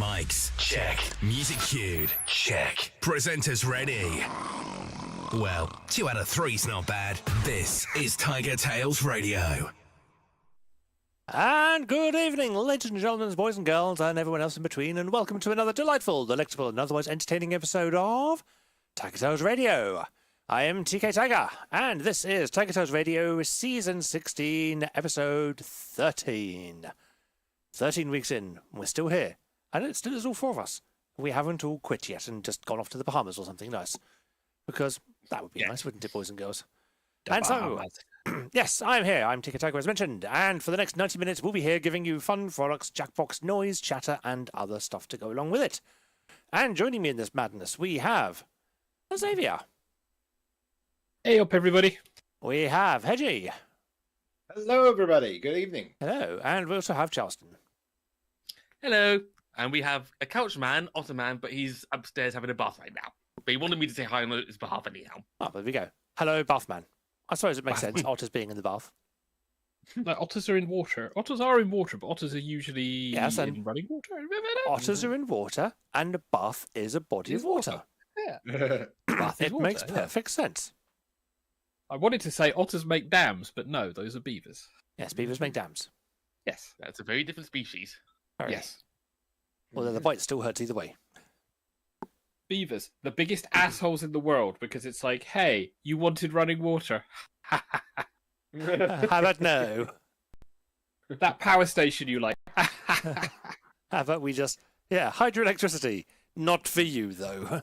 mics? Check. Music cued? Check. Presenters ready? Well, 2 out of 3's not bad. This is TigerTails Radio. And good evening, ladies and gentlemen, boys and girls, and everyone else in between, and welcome to another delightful, delectable, and otherwise entertaining episode of TigerTails Radio. I am TK Tiger, and this is TigerTails Radio Season 16, Episode 13. 13 weeks in, we're still here, and it still is all four of us. We haven't all quit yet and just gone off to the Bahamas or something nice, because that would be nice, wouldn't it, boys and girls? Yes, I'm here. I'm TK Tiger, as mentioned, and for the next 90 minutes, we'll be here giving you fun, frolics, jackbox, noise, chatter, and other stuff to go along with it. And joining me in this madness, we have Xavier. Hey up, everybody. We have Hedgie. Hello, everybody. Good evening. Hello, and we also have Charleston. Hello. And we have a couch man, Ottoman, but he's upstairs having a bath right now. But he wanted me to say hi on his behalf anyhow. Oh, there we go. Hello, Bathman. I suppose it makes sense, otters being in the bath. Like, otters are in water. Otters are in water, but otters are usually in running water. Otters are in water, and a bath is a body of water. Yeah. Bath it makes perfect sense. I wanted to say otters make dams, but no, those are beavers. Yes, beavers make dams. Yes. That's a very different species. Very. Yes. Although the bite still hurts either way. Beavers, the biggest assholes in the world, because it's like, hey, you wanted running water. How about no? That power station you like. How about we just, hydroelectricity. Not for you, though.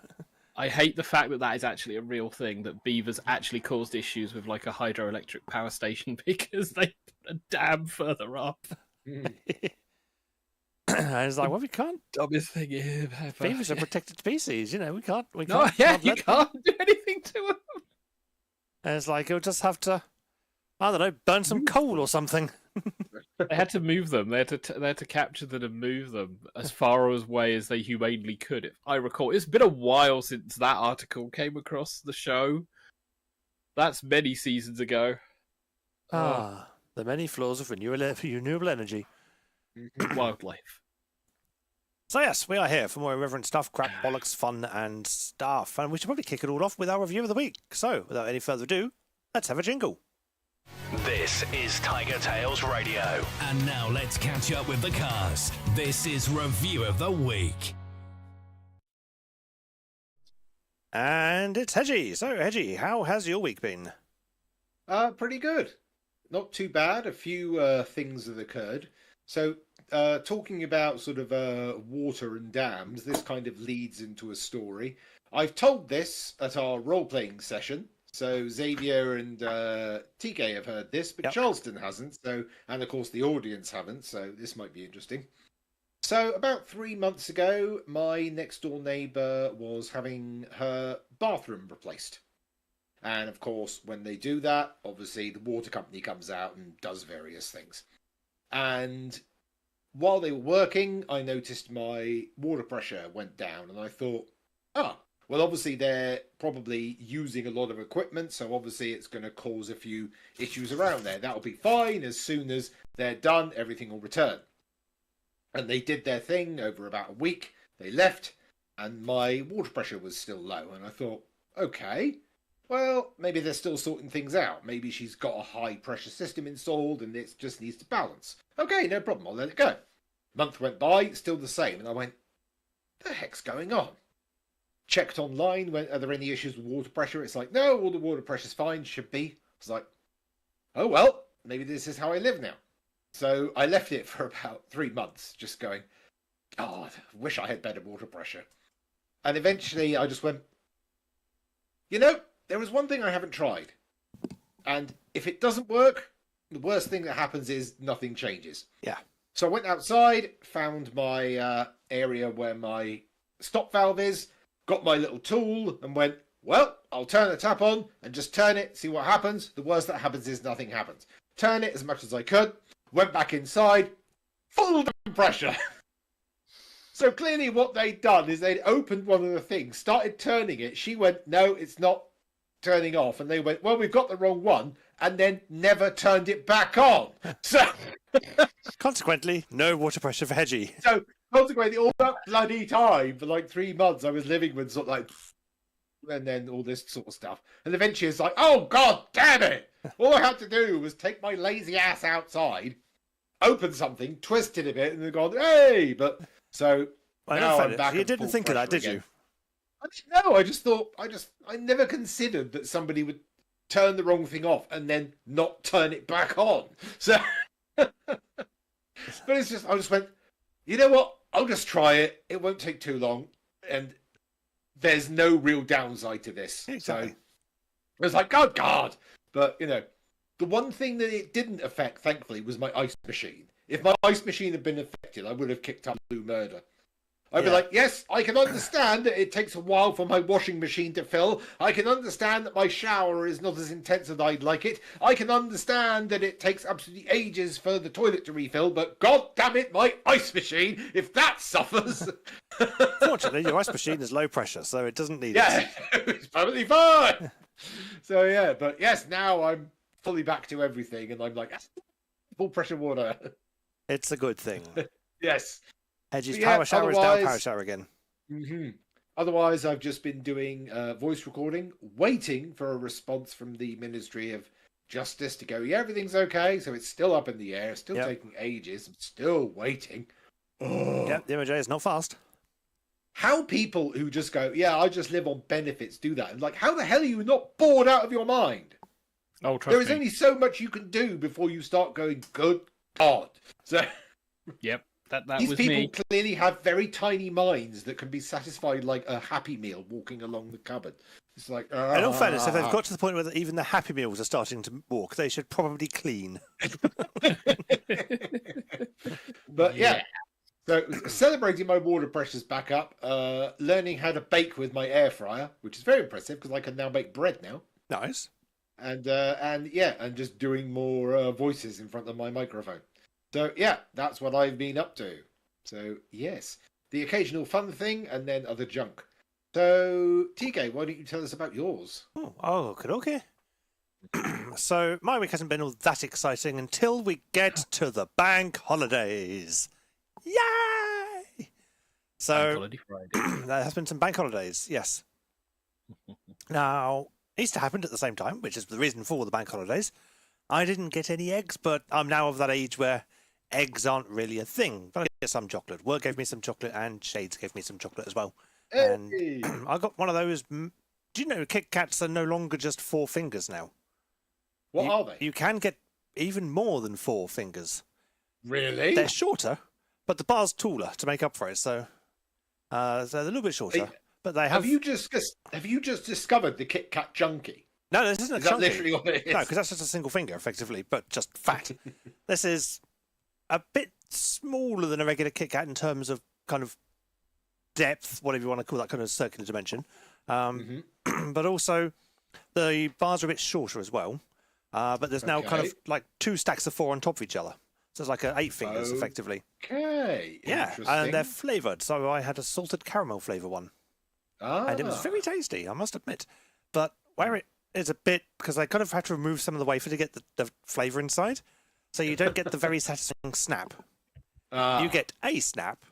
I hate the fact that that is actually a real thing, that beavers actually caused issues with like a hydroelectric power station because they put a dam further up. And it's like, well, we can't. Dumbest thing ever. Beavers are protected species, we can't. You can't do anything to them. And it's like, you'll just have to, I don't know, burn some coal or something. They had to move them. They had to capture them and move them as far away as they humanely could. If I recall, it's been a while since that article came across the show. That's many seasons ago. The many flaws of renewable energy. Wildlife. So yes, we are here for more irreverent stuff, crap, bollocks, fun, and stuff. And we should probably kick it all off with our review of the week. So, without any further ado, let's have a jingle. This is TigerTails Radio. And now let's catch up with the cast. This is Review of the Week. And it's Hedgie. So, Hedgie, how has your week been? Pretty good. Not too bad. A few things that occurred. So, talking about sort of water and dams, this kind of leads into a story. I've told this at our role-playing session, so Xavier and TK have heard this, but Charleston hasn't, and of course the audience haven't, so this might be interesting. So, about 3 months ago, my next-door neighbour was having her bathroom replaced. And of course, when they do that, obviously the water company comes out and does various things. And while they were working, I noticed my water pressure went down, and I thought, well, obviously they're probably using a lot of equipment, so obviously it's going to cause a few issues around there. That'll be fine. As soon as they're done, everything will return. And they did their thing over about a week. They left, and my water pressure was still low, and I thought, okay, well, maybe they're still sorting things out. Maybe she's got a high-pressure system installed and it just needs to balance. Okay, no problem. I'll let it go. Month went by, still the same. And I went, the heck's going on? Checked online, are there any issues with water pressure? It's like, no, all the water pressure's fine, should be. It's like, oh, well, maybe this is how I live now. So I left it for about 3 months, just going, God, I wish I had better water pressure. And eventually I just went, there is one thing I haven't tried. And if it doesn't work, the worst thing that happens is nothing changes. Yeah. So I went outside, found my area where my stop valve is, got my little tool and went, well, I'll turn the tap on and just turn it, see what happens. The worst that happens is nothing happens. Turn it as much as I could, went back inside, full pressure. So clearly what they'd done is they'd opened one of the things, started turning it. She went, no, it's not turning off. And they went, well, we've got the wrong one, and then never turned it back on. So consequently, no water pressure for Hedgie. So consequently, all that bloody time for like 3 months, I was living with sort of like, and then all this sort of stuff. And eventually, it's like, oh god damn it! All I had to do was take my lazy ass outside, open something, twist it a bit, and then gone, hey! But so now I'm back. You didn't think of that, did you? I didn't know. I just thought. I never considered that somebody would turn the wrong thing off and then not turn it back on. So, but it's just, I just went, you know what? I'll just try it. It won't take too long, and there's no real downside to this. Exactly. So it was like, oh god. But you know, the one thing that it didn't affect, thankfully, was my ice machine. If my ice machine had been affected, I would have kicked up Blue Murder. I'd be like, yes, I can understand that it takes a while for my washing machine to fill. I can understand that my shower is not as intense as I'd like it. I can understand that it takes absolutely ages for the toilet to refill. But god damn it, my ice machine, if that suffers... Fortunately, your ice machine is low pressure, so it doesn't need yeah, it's perfectly fine. So yeah, but yes, now I'm fully back to everything, and I'm like, full pressure water. It's a good thing. Yes. Edgy's Yeah, power shower is now power shower again. Mm-hmm. Otherwise, I've just been doing voice recording, waiting for a response from the Ministry of Justice to go, yeah, everything's okay. So it's still up in the air, still taking ages. I'm still waiting. Oh. Yeah, the MOJ is not fast. How people who just go, yeah, I just live on benefits do that. And like, how the hell are you not bored out of your mind? Oh, trust There is me. only so much you can do before you start going, good God. So Yep, that these was people me. clearly have very tiny minds that can be satisfied like a Happy Meal walking along the cupboard. It's like, In all fairness, if they've got to the point where even the Happy Meals are starting to walk, they should probably clean. But yeah. So celebrating my water pressures back up, learning how to bake with my air fryer, which is very impressive because I can now bake bread now. Nice. And just doing more voices in front of my microphone. So yeah, that's what I've been up to. So yes, the occasional fun thing and then other junk. So TK, why don't you tell us about yours? Oh, okay. So my week hasn't been all that exciting until we get to the bank holidays. Yay! So Bank Holiday Friday. there has been some bank holidays, yes. Now, Easter happened at the same time, which is the reason for the bank holidays. I didn't get any eggs, but I'm now of that age where eggs aren't really a thing. But I get some chocolate. Work gave me some chocolate, and Shades gave me some chocolate as well. Hey! And I got one of those. Do you know Kit Kats are no longer just 4 fingers now? What are they? You can get even more than 4 fingers. Really? They're shorter, but the bar's taller to make up for it. So they're a little bit shorter. But they have. Have you just discovered the Kit Kat Junkie? No, this isn't a Is that chunky. literally what it is? No, because that's just a single finger, effectively, but just fat. This is a bit smaller than a regular Kit Kat in terms of kind of depth, whatever you want to call that kind of circular dimension. But also, the bars are a bit shorter as well. But there's now kind of like 2 stacks of 4 on top of each other. So it's like 8 fingers, effectively. Okay. Yeah, Interesting. and they're flavoured. So I had a salted caramel flavour one. And it was very tasty, I must admit. But where it is a bit, because I kind of had to remove some of the wafer to get the flavour inside. So you don't get the very satisfying snap. You get a snap,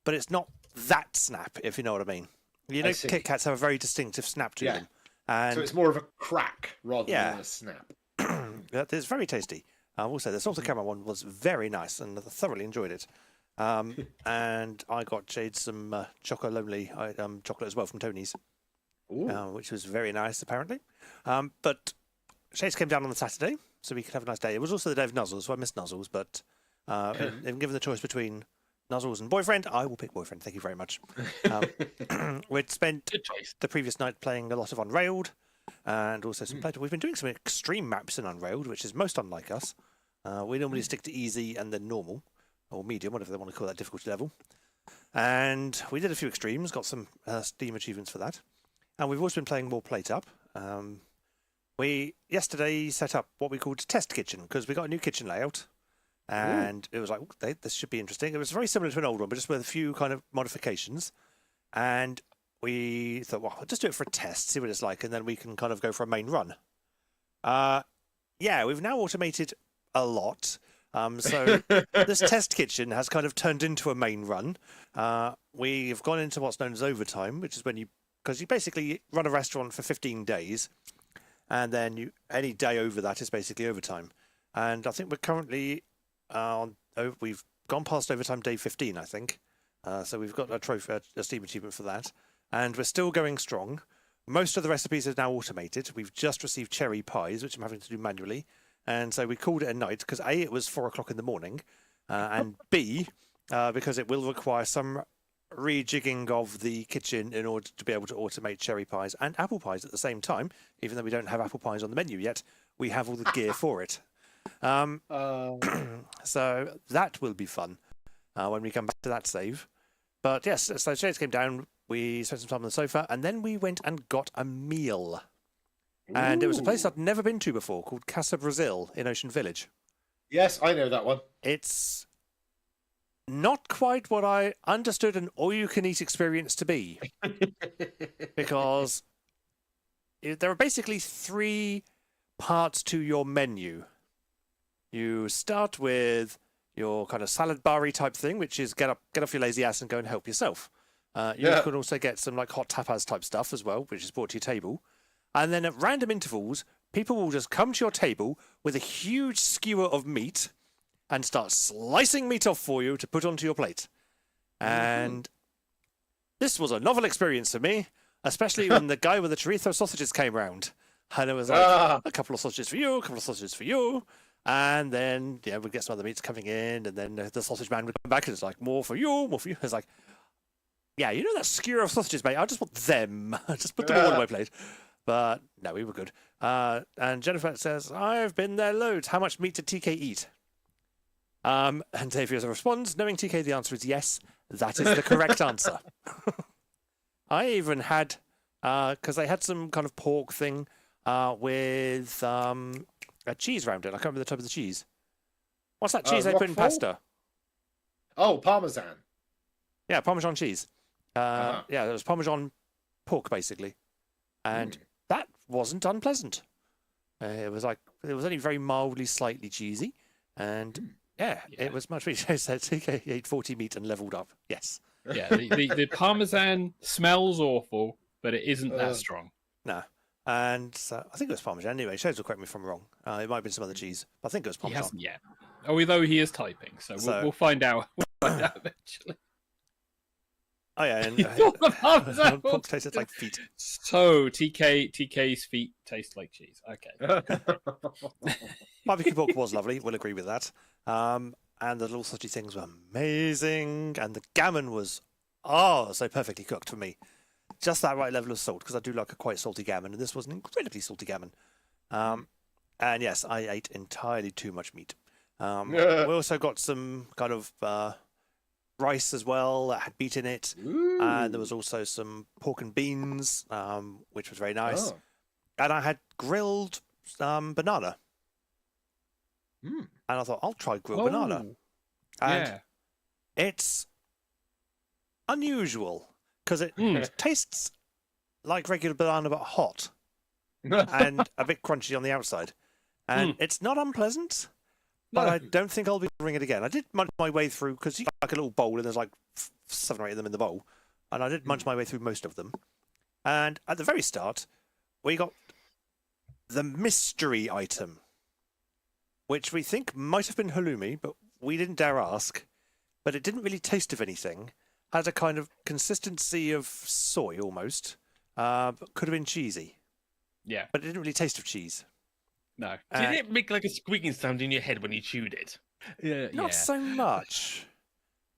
but it's not that snap, if you know what I mean. You know, Kit Kats have a very distinctive snap to them. And so it's more of a crack rather than a snap. It's very tasty. Also, the salted caramel one was very nice, and I thoroughly enjoyed it. And I got Jade some Choco Lonely chocolate as well from Tony's, which was very nice, apparently. But Shades came down on the Saturday, so we could have a nice day. It was also the day of Nuzzles, so I missed Nuzzles, but if given the choice between Nuzzles and boyfriend, I will pick boyfriend. Thank you very much. We'd spent the previous night playing a lot of Unrailed, and also some playtime. We've been doing some extreme maps in Unrailed, which is most unlike us. We normally stick to easy and then normal, or medium, whatever they want to call that difficulty level. And we did a few extremes, got some Steam achievements for that. And we've also been playing more Plate Up. We yesterday set up what we called Test Kitchen, because we got a new kitchen layout. And it was like, this should be interesting. It was very similar to an old one, but just with a few kind of modifications. And we thought, well, just do it for a test, see what it's like, and then we can kind of go for a main run. We've now automated a lot. So this test kitchen has kind of turned into a main run. We've gone into what's known as overtime, which is because you basically run a restaurant for 15 days, and then any day over that is basically overtime. And I think we're currently we've gone past overtime day 15, I think. So we've got a trophy, a Steam achievement for that, and we're still going strong. Most of the recipes are now automated. We've just received cherry pies, which I'm having to do manually. And so we called it a night because A, it was 4 o'clock in the morning, and B, because it will require some rejigging of the kitchen in order to be able to automate cherry pies and apple pies at the same time. Even though we don't have apple pies on the menu yet, we have all the gear for it. So that will be fun when we come back to that save. But yes, so Shades came down, we spent some time on the sofa, and then we went and got a meal. And it was a place I'd never been to before called Casa Brazil in Ocean Village. Yes, I know that one. It's not quite what I understood an all-you-can-eat experience to be. Because there are basically 3 parts to your menu. You start with your kind of salad bar-y type thing, which is get off your lazy ass and go and help yourself. You can also get some like hot tapas type stuff as well, which is brought to your table. And then at random intervals, people will just come to your table with a huge skewer of meat and start slicing meat off for you to put onto your plate. And this was a novel experience for me, especially when the guy with the chorizo sausages came round. And it was like, a couple of sausages for you, a couple of sausages for you. And then, we'd get some other meats coming in, and then the sausage man would come back and it's like, more for you, more for you. It's like, yeah, you know that skewer of sausages, mate? I just want them. Just put them all on my plate. But no, we were good. And Jennifer says, I've been there loads. How much meat did TK eat? And Xavier responds, knowing TK, the answer is yes. That is the correct answer. I even had, because they had some kind of pork thing with a cheese around it. I can't remember the type of the cheese. What's that cheese they put in pasta? Oh, Parmesan. Yeah, Parmesan cheese. Yeah, it was Parmesan pork, basically. And that wasn't unpleasant. It was only very mildly, slightly cheesy. And it was much better. So TK ate 40 meat and leveled up. Yes. Yeah, the Parmesan smells awful, but it isn't that strong. No. And so I think it was Parmesan anyway. Shades will correct me if I'm wrong. It might have been some other cheese. But I think it was Parmesan. He hasn't yet. Although he is typing, so we'll find out. We'll find out eventually. Oh yeah, and pork tasted like feet. So TK's feet taste like cheese. Okay. Barbecue pork was lovely. We'll agree with that. And the little sausage things were amazing, and the gammon was so perfectly cooked for me. Just that right level of salt, because I do like a quite salty gammon, and this was an incredibly salty gammon. And yes, I ate entirely too much meat. We also got some kind of rice as well that had meat in it. And there was also some pork and beans, which was very nice. And I had grilled banana. And I thought, I'll try grilled banana. And it's unusual because it tastes like regular banana but hot and a bit crunchy on the outside. And it's not unpleasant. But I don't think I'll be ordering it again. I did munch my way through, because you got like a little bowl and there's like 7 or 8 of them in the bowl. And I did munch my way through most of them. And at the very start, we got the mystery item, which we think might have been halloumi, but we didn't dare ask. But it didn't really taste of anything. Had a kind of consistency of soy almost. But could have been cheesy. Yeah. But it didn't really taste of cheese. No. Did it make like a squeaking sound in your head when you chewed it? Not so much.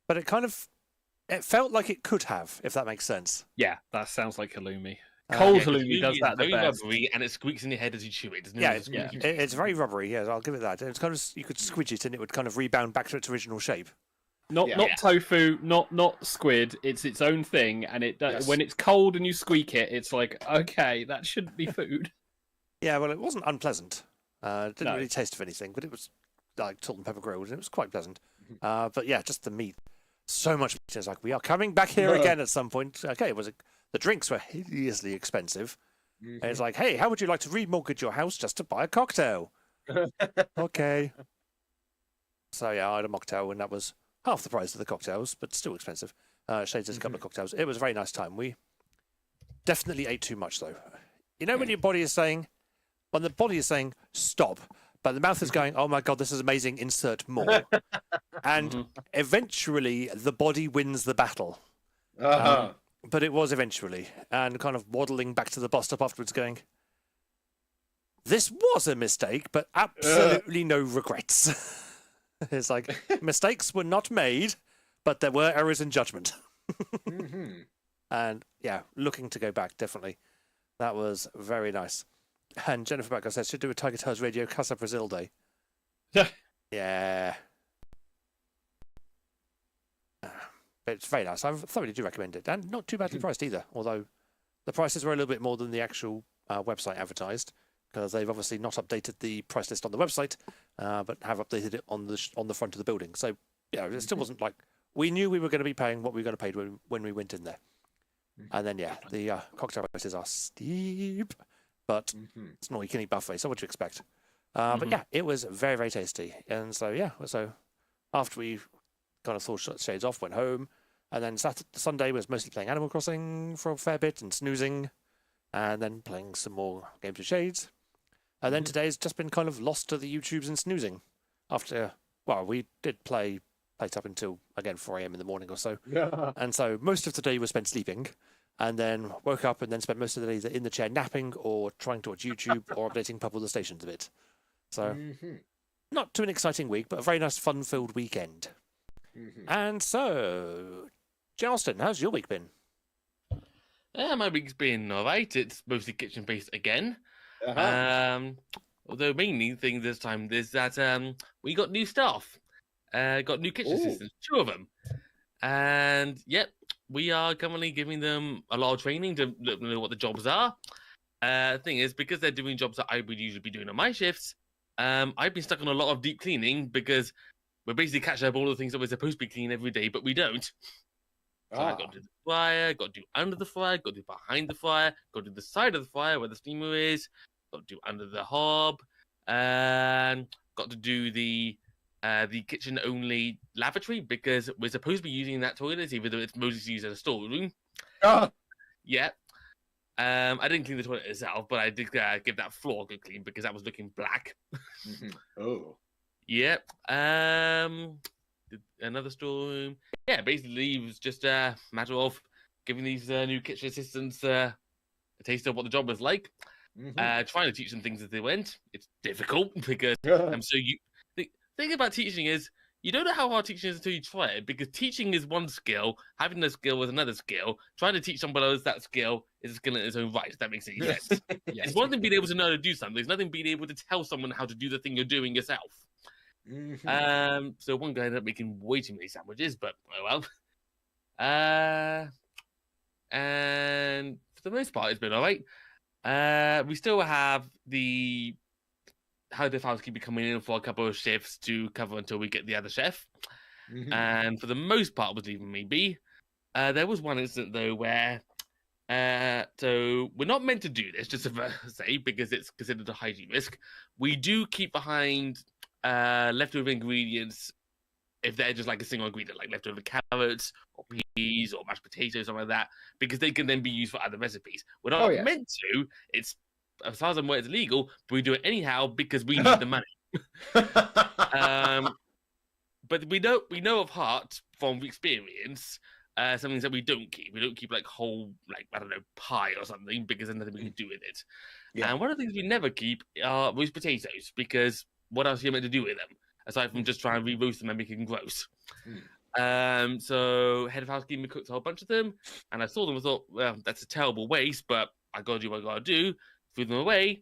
But it felt like it could have, if that makes sense. Yeah, that sounds like halloumi. Cold halloumi does that the best. Rubbery, and it squeaks in your head as you chew it. Doesn't Yeah, it? it's very rubbery. Yeah, I'll give it that. It's kind of, you could squidge it and it would kind of rebound back to its original shape. Not tofu, not squid. It's its own thing, and when it's cold and you squeak it, it's like, okay, that shouldn't be food. Yeah, well, it wasn't unpleasant. It didn't really taste of anything, but it was like salt and pepper grilled, and it was quite pleasant. But yeah, just the meat. So much meat. It's like, we are coming back here again at some point. Okay, the drinks were hideously expensive. And it's like, hey, how would you like to remortgage your house just to buy a cocktail? Okay. So yeah, I had a mocktail, and that was half the price of the cocktails, but still expensive. Shades has a couple of cocktails. It was a very nice time. We definitely ate too much, though. You know when your body is saying, when the body is saying stop, but the mouth is going, oh my god, this is amazing, insert more. And eventually the body wins the battle. But it was eventually, and kind of waddling back to the bus stop afterwards going, this was a mistake, but absolutely no regrets. It's like, mistakes were not made, but there were errors in judgment. And yeah, looking to go back, definitely. That was very nice. And Jennifer Backer says, should do a TigerTails Radio Casa Brazil Day. Yeah. It's very nice. I thoroughly do recommend it. And not too badly priced either, although the prices were a little bit more than the actual website advertised, because they've obviously not updated the price list on the website, but have updated it on the front of the building. So, yeah, it still wasn't like... We knew we were going to be paying what we were going to pay when we went in there. And then, yeah, the cocktail prices are steep, but it's not, you can eat buffet, so what do you expect? But yeah, it was very, very tasty. And so, yeah, so after we kind of thought shades off, went home, and then Sunday was mostly playing Animal Crossing for a fair bit and snoozing, and then playing some more games with Shades. And then today's just been kind of lost to the YouTubes and snoozing. After, well, we did play up until, again, 4 a.m. in the morning or so. And so most of today was spent sleeping, and then woke up and then spent most of the day either in the chair napping or trying to watch YouTube or updating Pub of the Stations a bit. So, not too an exciting week, but a very nice fun-filled weekend. And so, Charleston, how's your week been? My week's been alright. It's mostly kitchen-based again. Although mainly thing this time is that we got new staff. Got new kitchen assistants, 2 of them. And, yep, we are currently giving them a lot of training to let them know what the jobs are. Thing is, because they're doing jobs that I would usually be doing on my shifts, I've been stuck on a lot of deep cleaning because we're basically catching up all the things that we're supposed to be cleaning every day, but we don't. So I got to do the fire, got to do under the fire, got to do behind the fire, got to do the side of the fire where the steamer is, got to do under the hob, and got to do the kitchen-only lavatory because we're supposed to be using that toilet, even though it's mostly used as a storeroom. Yeah. I didn't clean the toilet itself, but I did give that floor a good clean because that was looking black. Yep. Another storeroom. Yeah, basically it was just a matter of giving these new kitchen assistants a taste of what the job was like. Trying to teach them things as they went. It's difficult because I'm so you. The thing about teaching is you don't know how hard teaching is until you try it, because teaching is one skill, having the skill is another skill. Trying to teach somebody else that skill is a skill in its own right. If that makes any sense. It's one thing being able to know how to do something. There's nothing being able to tell someone how to do the thing you're doing yourself. So one guy ended up making way too many sandwiches, but oh well. And for the most part, it's been all right. We still have the head of housekeeping coming in for a couple of shifts to cover until we get the other chef. And for the most part, was leaving me be. There was one incident though where, so we're not meant to do this, just to say, because it's considered a hygiene risk. We do keep behind leftover ingredients if they're just like a single ingredient, like leftover carrots or peas or mashed potatoes, something like that, because they can then be used for other recipes. We're not meant to. It's, as far as I'm aware, it's illegal, but we do it anyhow because we need the money. But we know of heart from experience some things that we don't keep. We don't keep like whole, like, I don't know, pie or something, because there's nothing we can do with it. And one of the things we never keep are roast potatoes, because what else are you meant to do with them aside from just try and re-roast them and make them gross? So head of housekeeping cooked a whole bunch of them, and I saw them and thought, well, that's a terrible waste, but I gotta do what I gotta do. Threw them away,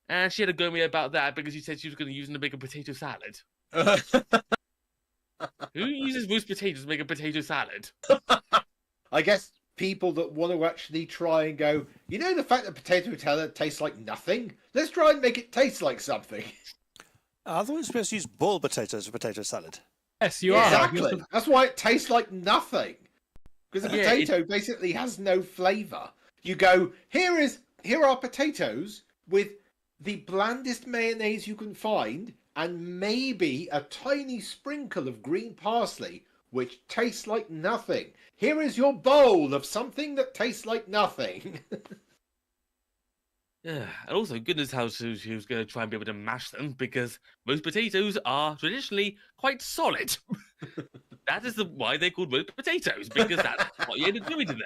and she had a go at me about that because she said she was going to use them to make a potato salad. Who uses roast potatoes to make a potato salad? I guess people that want to actually try and go, you know, the fact that potato salad tastes like nothing? Let's try and make it taste like something. I thought we were supposed to use boiled potatoes for potato salad. Yes, you are. Exactly. That's why it tastes like nothing. Because the potato basically has no flavour. You go, here are potatoes with the blandest mayonnaise you can find and maybe a tiny sprinkle of green parsley, which tastes like nothing. Here is your bowl of something that tastes like nothing. Yeah, and also goodness how she was going to try and be able to mash them because roast potatoes are traditionally quite solid. That is why they're called roast potatoes, because that's what you end up doing to them.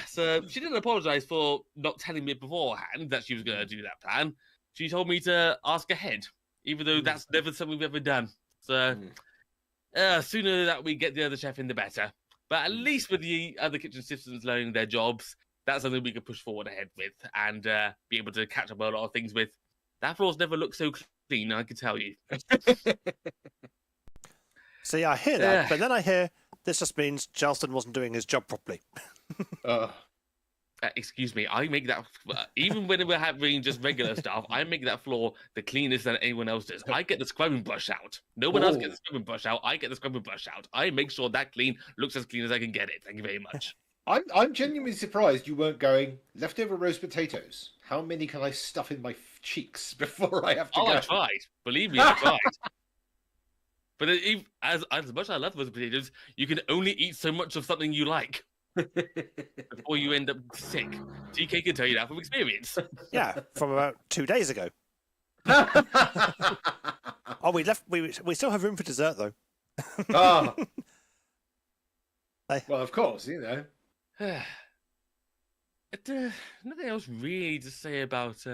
So she didn't apologise for not telling me beforehand that she was going to do that plan. She told me to ask ahead, even though that's never something we've ever done. So sooner that we get the other chef in, the better. But at least with the other kitchen assistants learning their jobs, that's something we can push forward ahead with and be able to catch up on a lot of things with. That floor's never looked so clean, I can tell you. See, I hear that, but then I hear this just means Charleston wasn't doing his job properly. Excuse me, I make that, even when we're having just regular stuff, I make that floor the cleanest than anyone else does. I get the scrubbing brush out. No one else gets the scrubbing brush out. I get the scrubbing brush out. I make sure that looks as clean as I can get it. Thank you very much. I'm genuinely surprised you weren't going, leftover roast potatoes. How many can I stuff in my cheeks before I have to go? I tried. Believe me, I tried. But as much as I love roast potatoes, you can only eat so much of something you like before you end up sick. TK can tell you that from experience. Yeah, from about 2 days ago. Oh, we still have room for dessert, though. Oh. Well, of course, you know. Nothing else really to say about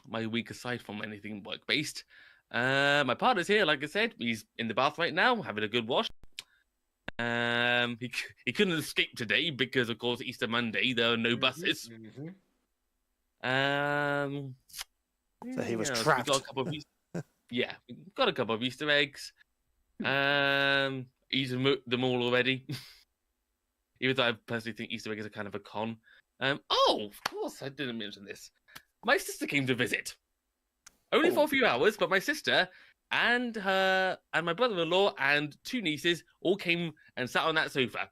my week aside from anything work-based. My partner's here, like I said. He's in the bath right now, having a good wash. He couldn't escape today because, of course, Easter Monday, there are no buses. So he was trapped. We got a couple of we got a couple of Easter eggs. Eaten them all already. Even though I personally think Easter eggs are kind of a con. Of course, I didn't mention this. My sister came to visit. Only for a few hours, but my sister and my brother-in-law and 2 nieces all came and sat on that sofa.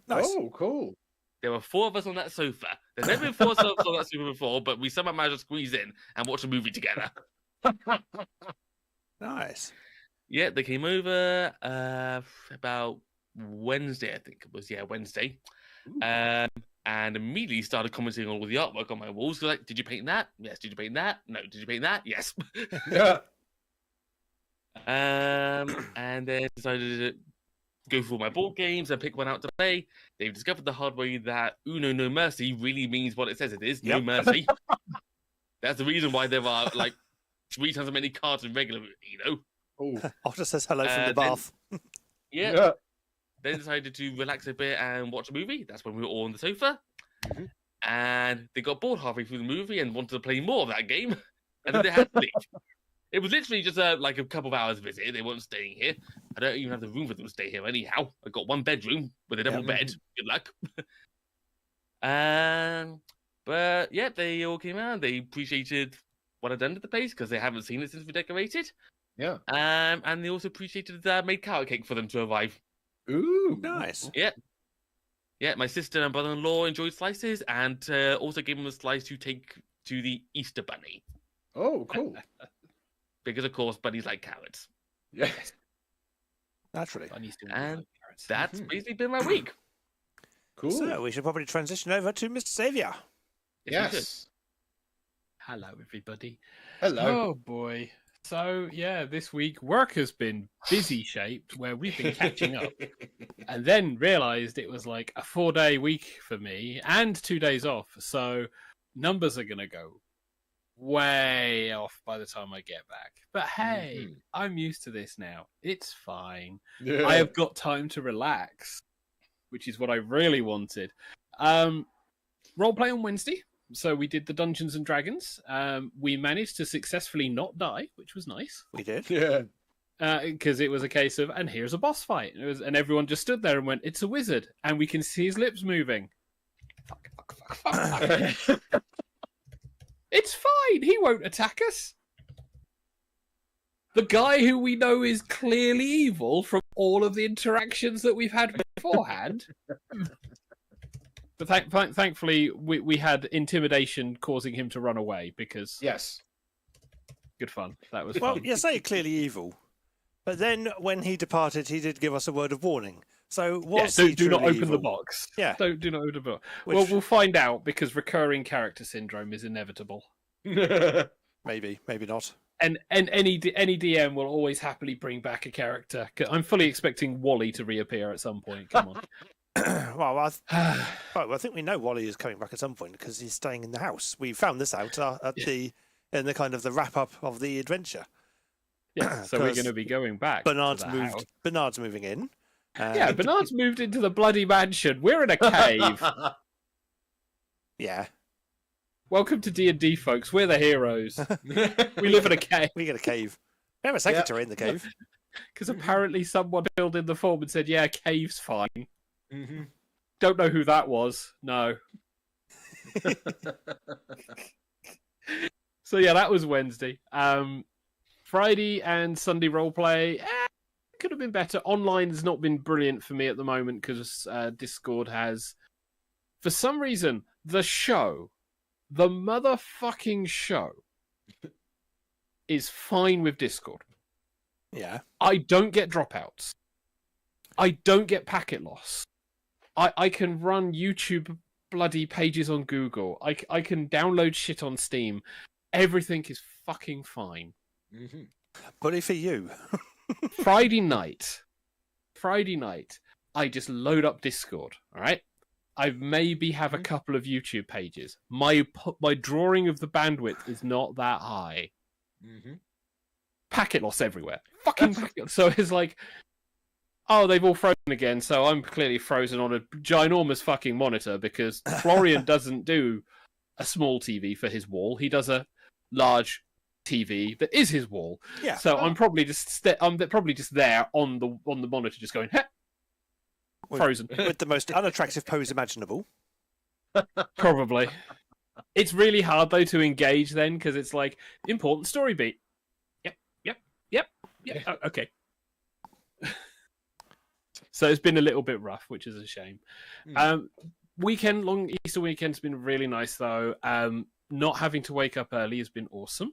Nice. Oh, cool. There were 4 of us on that sofa. There's never been 4 of us on that sofa before, but we somehow managed to squeeze in and watch a movie together. Nice. Yeah, they came over about Wednesday, I think it was. Yeah, Wednesday. And immediately started commenting on all the artwork on my walls. Like, did you paint that? Yes. Did you paint that? No. Did you paint that? Yes. Yeah. And then decided to go through my board games and pick one out to play. They've discovered the hard way that Uno No Mercy really means what it says it is. No mercy. That's the reason why there are like 3 times as many cards in regular Uno. Otter says hello from the bath. Yeah. Then decided to relax a bit and watch a movie. That's when we were all on the sofa. And they got bored halfway through the movie and wanted to play more of that game. And then they had to leave. It was literally just like a couple of hours visit. They weren't staying here. I don't even have the room for them to stay here anyhow. I got 1 bedroom with a double bed. Good luck. But yeah, they all came out. They appreciated what I'd done to the place because they haven't seen it since we decorated. Yeah. And they also appreciated that I made carrot cake for them to arrive. Ooh, nice. Yeah. Yeah, my sister and brother-in-law enjoyed slices and also gave them a slice to take to the Easter Bunny. Oh, cool. Because, of course, bunnies like carrots. Yes. Naturally. And that's basically been my week. Cool. So we should probably transition over to Mr. Saviour. Yes. Hello, everybody. Hello. Oh, boy. So, yeah, this week work has been busy shaped where we've been catching up and then realised it was like a 4-day week for me and 2 days off. So numbers are going to go way off by the time I get back. But hey, I'm used to this now. It's fine. Yeah. I have got time to relax, which is what I really wanted. Roleplay on Wednesday. So we did the Dungeons and Dragons. We managed to successfully not die, which was nice. We did. Yeah. Because it was a case of, and here's a boss fight. And everyone just stood there and went, it's a wizard. And we can see his lips moving. Fuck. It's fine. He won't attack us. The guy who we know is clearly evil from all of the interactions that we've had beforehand. But thankfully, we had intimidation causing him to run away because... Yes. Good fun. That was Well, fun. you say clearly evil, but then when he departed, he did give us a word of warning. So was he do not truly open the evil? box. Yeah. Do not open the box. Which- Well, we'll find out because recurring character syndrome is inevitable. Maybe not. And any DM will always happily bring back a character. I'm fully expecting Wally to reappear at some point. Come on. Well, I think we know Wally is coming back at some point because he's staying in the house. We found this out in the kind of the wrap up of the adventure. Yeah, so we're 'Cause going to be going back. to Bernard's the moved. house. Bernard's moving in. Yeah, Bernard's moved into the bloody mansion. We're in a cave. Yeah, Welcome to D&D, folks. We're the heroes. We live in a cave. we get a cave. We have a secretary in the cave. Because apparently someone filled in the form and said, yeah, cave's fine. Mm-hmm. Don't know who that was. No. So yeah, that was Wednesday. Friday and Sunday roleplay could have been better. Online has not been brilliant for me at the moment because Discord has, for some reason, the motherfucking show is fine with Discord. Yeah. I don't get dropouts. I don't get packet loss. I can run YouTube bloody pages on Google. I can download shit on Steam. Everything is fucking fine. Mm-hmm. Bully for you. Friday night, I just load up Discord, all right? I maybe have a couple of YouTube pages. My drawing of the bandwidth is not that high. Mm-hmm. Packet loss everywhere. Fucking packet. So it's like, oh, they've all frozen again, so I'm clearly frozen on a ginormous fucking monitor because Florian doesn't do a small TV for his wall. He does a large TV that is his wall. Yeah. So I'm probably just there on the monitor, just going, heh, frozen. With the most unattractive pose imaginable. Probably. It's really hard though to engage then because it's like important story beat. Yep. Oh, okay. So it's been a little bit rough, which is a shame. Long Easter weekend's been really nice though. Not having to wake up early has been awesome.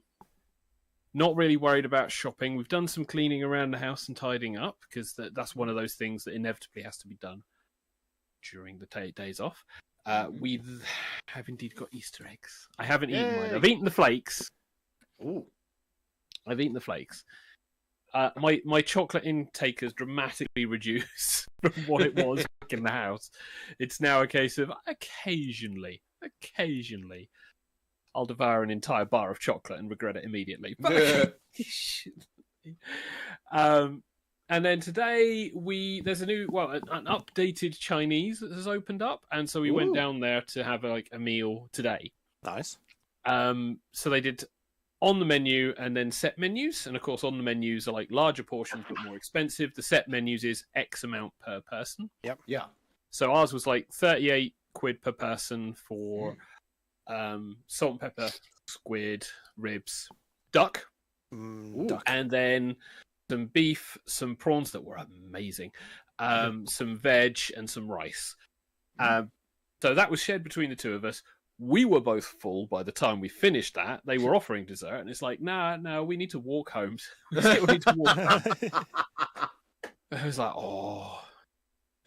Not really worried about shopping. We've done some cleaning around the house and tidying up because that's one of those things that inevitably has to be done during the days off. We have indeed got Easter eggs. I haven't eaten mine. I've eaten the flakes. Ooh. I've eaten the flakes. My chocolate intake has dramatically reduced from what it was back in the house. It's now a case of occasionally, I'll devour an entire bar of chocolate and regret it immediately. But and then today there's an updated Chinese that has opened up, and so we went down there to have a meal today. Nice. So they did on the menu and then set menus, and of course on the menus are like larger portions but more expensive. The set menus is X amount per person. Yep. Yeah. So ours was like 38 quid per person for salt and pepper, squid, ribs, duck, Duck. and then some beef, some prawns that were amazing, some veg and some rice. So that was shared between the two of us. We were both full by the time we finished that. They were offering dessert, and it's like, no, we need to walk home. We need to walk home. I was like, oh.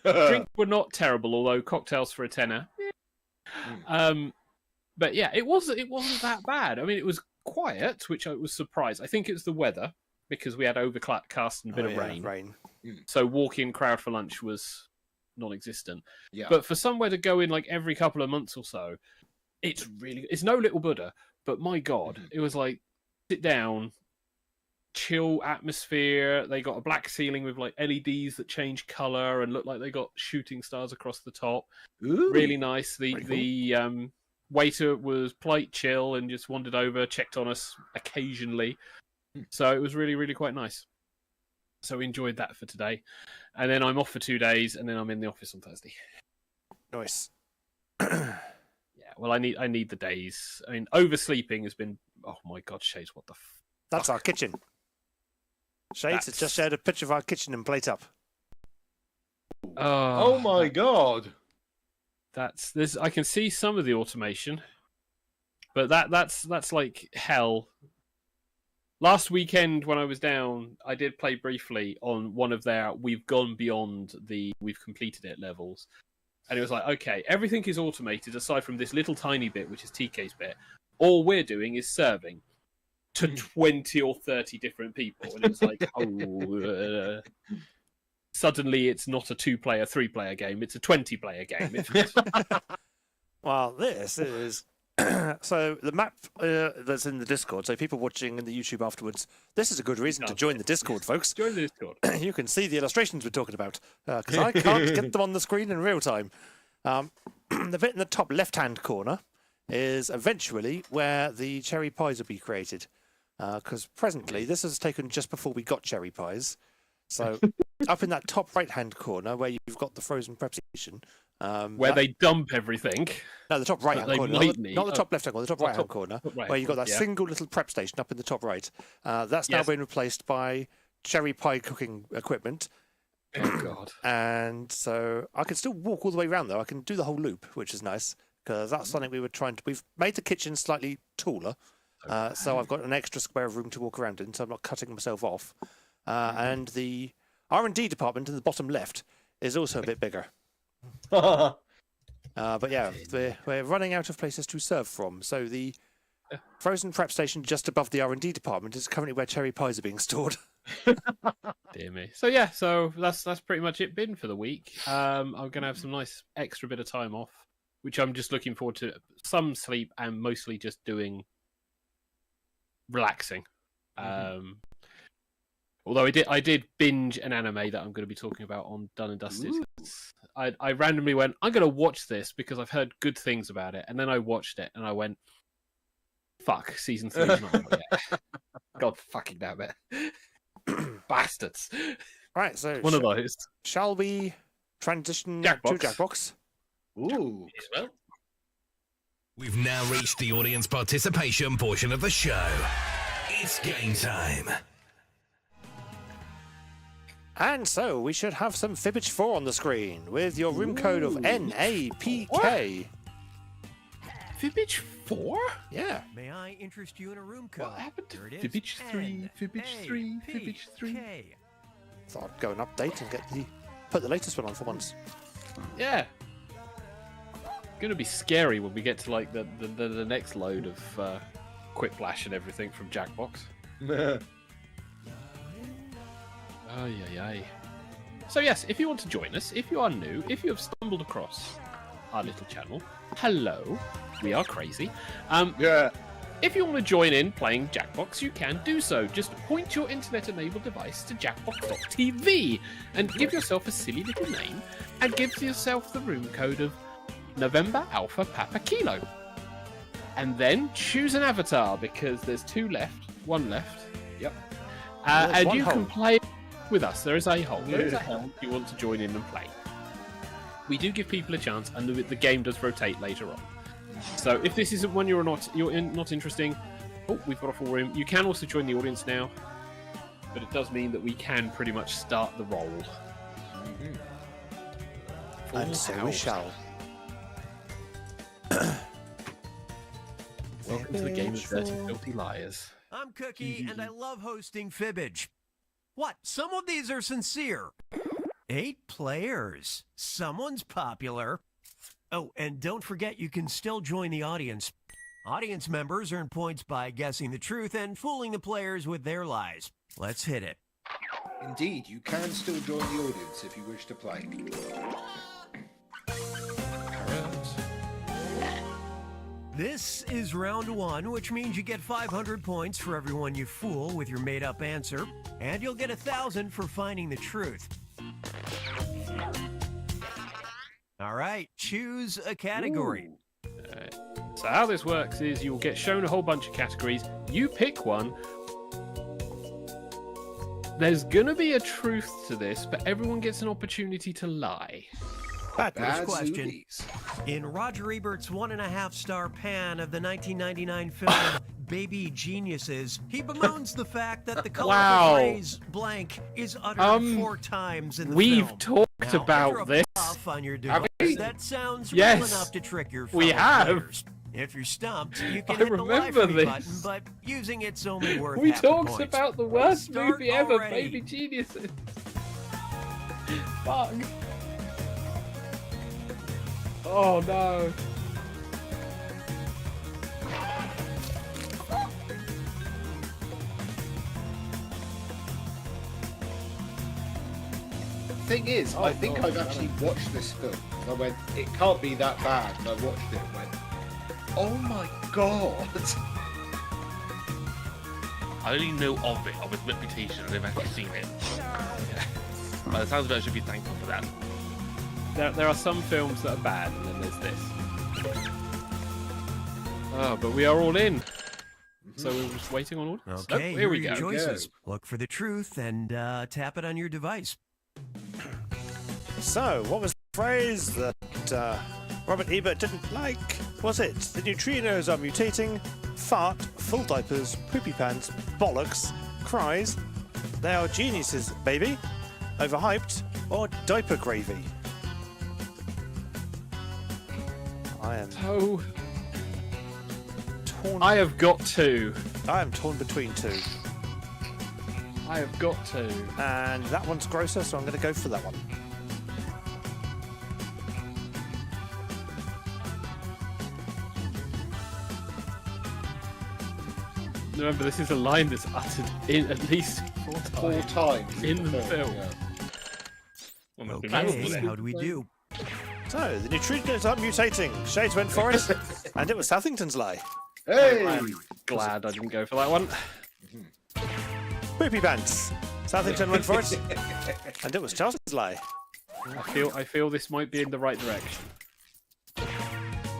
Drinks were not terrible, although cocktails for a tenner. But yeah, it wasn't that bad. I mean, it was quiet, which I was surprised. I think it was the weather, because we had overcast and a bit of rain. So walk-in crowd for lunch was non-existent. Yeah. But for somewhere to go in like every couple of months or so, it's no Little Buddha, but my God, it was like sit down, chill atmosphere. They got a black ceiling with like LEDs that change color and look like they got shooting stars across the top. Ooh. Really nice. The waiter was polite, chill, and just wandered over, checked on us occasionally. So it was really, really quite nice. So we enjoyed that for today. And then I'm off for 2 days, and then I'm in the office on Thursday. Nice. Yeah, well, I need the days. I mean, oversleeping has been... Oh, my God, Shades, what the That's our kitchen. Shades has just shared a picture of our kitchen and plate up. Oh my God. That's this. I can see some of the automation, but that's like hell. Last weekend when I was down, I did play briefly on one of their we've gone beyond the we've completed it levels. And it was like, okay, everything is automated aside from this little tiny bit, which is TK's bit. All we're doing is serving to 20 or 30 different people. And it's like, suddenly it's not a 2-player, 3-player game. It's a 20-player game. Well, this is... So the map that's in the Discord, so people watching in the YouTube afterwards, this is a good reason to join the Discord, folks. Join the Discord. You can see the illustrations we're talking about, because I can't get them on the screen in real time. The bit in the top left-hand corner is eventually where the cherry pies will be created, because presently this is taken just before we got cherry pies. So up in that top right-hand corner where you've got the frozen prep station, where they dump everything. No, the top right-hand corner, not the top left-hand corner, the top right-hand corner, where you've got that single little prep station up in the top right. That's now been replaced by cherry pie cooking equipment. Oh, God. And so I can still walk all the way around, though. I can do the whole loop, which is nice, because that's something we were trying to... We've made the kitchen slightly taller, so I've got an extra square of room to walk around in, so I'm not cutting myself off. And the R&D department in the bottom left is also a bit bigger. But yeah, we're running out of places to serve from. So the frozen prep station just above the R&D department is currently where cherry pies are being stored. Dear me. So yeah, so that's pretty much it been for the week. I'm going to have some nice extra bit of time off, which I'm just looking forward to. Some sleep and mostly just doing relaxing. Although I did binge an anime that I'm going to be talking about on Done and Dusted. I randomly went, I'm going to watch this because I've heard good things about it. And then I watched it and I went, fuck, season 3 is not out yet. God fucking damn it. Bastards. Right, so... One of those. Shall we transition Jackbox. to Jackbox? Ooh. Well, We've now reached the audience participation portion of the show. It's game time. And so we should have some Fibbage 4 on the screen with your room code of NAPK. Fibbage 4? Yeah. May I interest you in a room code? What happened to Here it is. Fibbage 3, Fibbage 3, Fibbage 3? NAPK. Thought I'd go and update and put the latest one on for once. Yeah. Gonna be scary when we get to like the next load of Quiplash and everything from Jackbox. Ay. So yes, if you want to join us, if you are new, if you have stumbled across our little channel, hello, we are crazy. If you want to join in playing Jackbox, you can do so. Just point your internet-enabled device to jackbox.tv and give yourself a silly little name and give yourself the room code of November Alpha Papa Kilo. And then choose an avatar because there's one left. Yep. And you can play with us. There is a hole. There is a hole if you want to join in and play. We do give people a chance, and the game does rotate later on. So if this isn't one you're not interesting, we've got a full room. You can also join the audience now, but it does mean that we can pretty much start the roll. And so we shall. Welcome to the game of Dirty Filthy Liars. I'm Cookie, and I love hosting Fibbage. What? Some of these are sincere. 8 players. Someone's popular. Oh, and don't forget you can still join the audience. Audience members earn points by guessing the truth and fooling the players with their lies. Let's hit it. Indeed, you can still join the audience if you wish to play. This is round 1, which means you get 500 points for everyone you fool with your made-up answer, and you'll get 1,000 for finding the truth. All right, choose a category. So how this works is you'll get shown a whole bunch of categories. You pick one. There's gonna be a truth to this, but everyone gets an opportunity to lie. First question. In Roger Ebert's 1.5-star pan of the 1999 film Baby Geniuses, he bemoans the fact that the colorful phrase blank is uttered 4 times in the film. We've talked about this. On your device, that sounds Yes. real enough to trick your We fellow have. players. If you're stumped, you I can hit the live remember free this. button, but using it's only worth We half the talked points. about the worst Start movie ever, already. Baby Geniuses. Fuck. Oh no. Thing is, I think I've actually watched this film. I went, it can't be that bad. And I watched it and went, oh my god. I only know of it, of its reputation, and I've actually seen it. By the sounds of it, I should be thankful for that. There are some films that are bad, and then there's this. Oh, but we are all in. So we're just waiting on orders. Okay, Here we here are go. your choices. Look for the truth and tap it on your device. So, what was the phrase that Robert Ebert didn't like? Was it the neutrinos are mutating, fart, full diapers, poopy pants, bollocks, cries, they are geniuses, baby, overhyped, or diaper gravy? I am So torn. I have got two. I am torn between two, I have got two. and that one's grosser, so I'm going to go for that one. Remember, this is a line that's uttered in at least four Four times times in the film. Yeah. Well, must be Okay, memorable how do we do? So, the neutrinos are mutating. Shades went for it, and it was Southington's lie. Hey! I'm glad I didn't go for that one. Poopy pants. Southington went for it, and it was Charles's lie. I feel this might be in the right direction.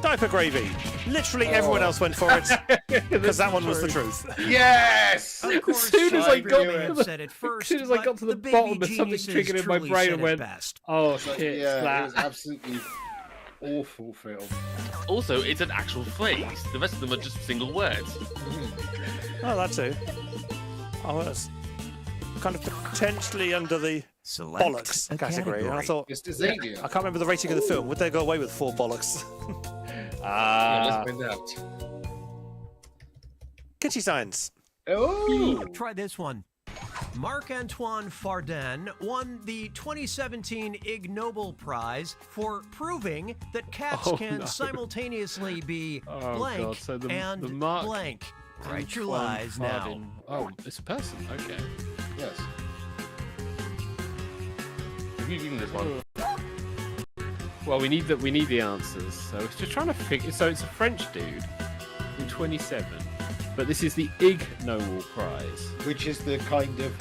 Diaper gravy. Literally everyone else went for it, because that one was the truth. Yes! Of course, soon as I got may to have the- said it first, soon as I but got to the baby bottom, there's something geniuses triggered in my truly brain said and it went, best. Oh But shit, yeah, it that. was absolutely awful film. Also, it's an actual phrase. The rest of them are just single words. Oh, that too. Oh, that's kind of potentially under the Select bollocks a category. And I thought, Mr. Zadia. I can't remember the rating of the film. Would they go away with 4 bollocks? Yeah, let's find out. Kitty science. Oh! Try this one. Marc-Antoine Fardin won the 2017 Ig Nobel Prize for proving that cats Oh, can no. simultaneously be Oh, blank God, so the and Marc blank. Write your Antoine lies now. Fardin. Oh, it's a person. Okay. Yes. Have you seen this one? Well, we need the answers. So it's just trying to figure. So it's a French dude in 27, but this is the Ig Nobel Prize. Which is the kind of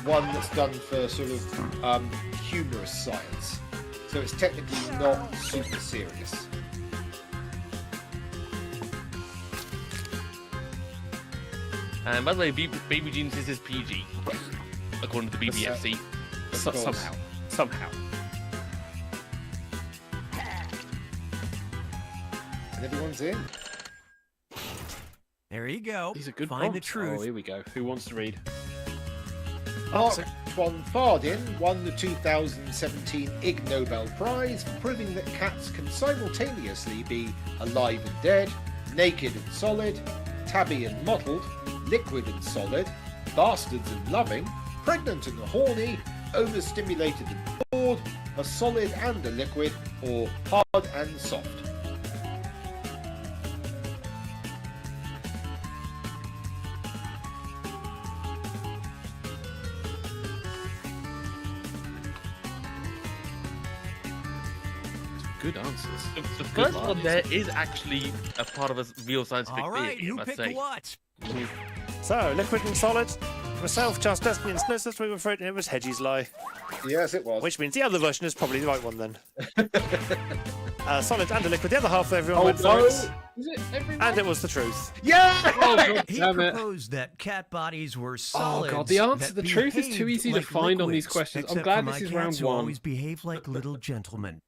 one that's done for sort of humorous science. So it's technically not super serious. And by the way, Baby Geniuses is PG, according to the BBFC. Of course. Somehow. And everyone's in. There you go. These are good Find the prompts. truth. Oh, here we go. Who wants to read? Marc-Antoine Fardin won the 2017 Ig Nobel Prize for proving that cats can simultaneously be alive and dead, naked and solid, tabby and mottled, liquid and solid, bastards and loving, pregnant and horny, overstimulated and bored, a solid and a liquid, or hard and soft. Good answers. The first one there is actually a part of a real scientific All right, theory, I who must picked say. what? So, liquid and solid. Myself, Charles Destiny, and Snowsets, we were afraid it was Hedgie's lie. Yes, it was. Which means the other version is probably the right one then. Solid and a liquid. The other half of everyone went for it. Is it everyone? And it was the truth. Yeah! Oh, God He damn it. proposed that cat bodies were Oh solids. god, the answer, that the truth is too behaved easy like to find on these liquids, questions. I'm except glad for this my is cats round who one. always behave like little gentlemen.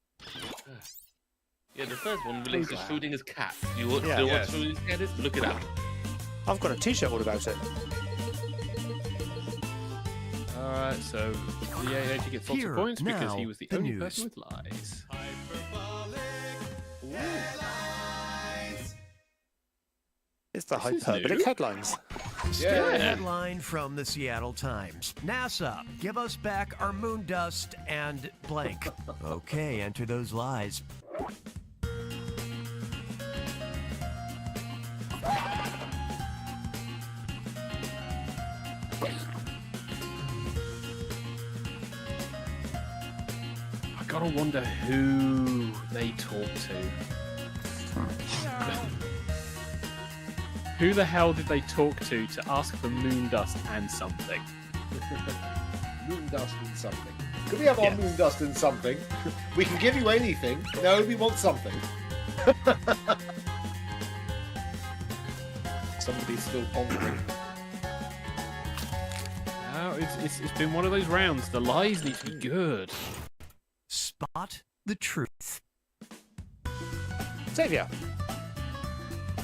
Yeah, the first one relates to Schrödinger's cat. You want Yeah, to know yes. what Schrödinger's cat is? Look it up. I've got a t-shirt all about it. Alright, so the AAG gets lots Here, of points because now, he was the the only news. person with lies. It's the This is hyperbolic new. headlines. Still a Yeah. headline from the Seattle Times. NASA, give us back our moon dust and blank. Okay, enter those lies. I gotta wonder who they talk to. Who the hell did they talk to ask for moon dust and something? Moon dust and something. Could we have our Yes. moon dust and something? We can give you anything. No, we want something. Somebody's still pondering. No, it's been one of those rounds. The lies need to be good. Spot the truth. Xavier.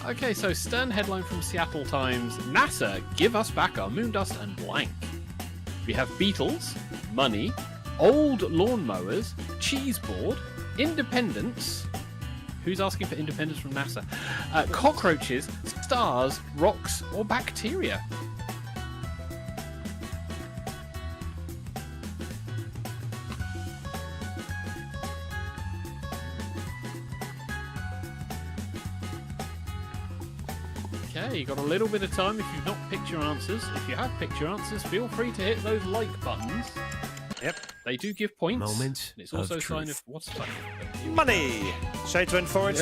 Okay, so stern headline from Seattle Times: NASA, give us back our moon dust and blank. We have beetles, money, old lawnmowers, cheese board, independence. Who's asking for independence from NASA? Cockroaches, stars, rocks, or bacteria? Okay, you got a little bit of time if you've not picked your answers. If you have picked your answers, feel free to hit those like buttons. Yep. They do give points. Moment And it's also of a sign truth. of what's like. Money. Shades went for it.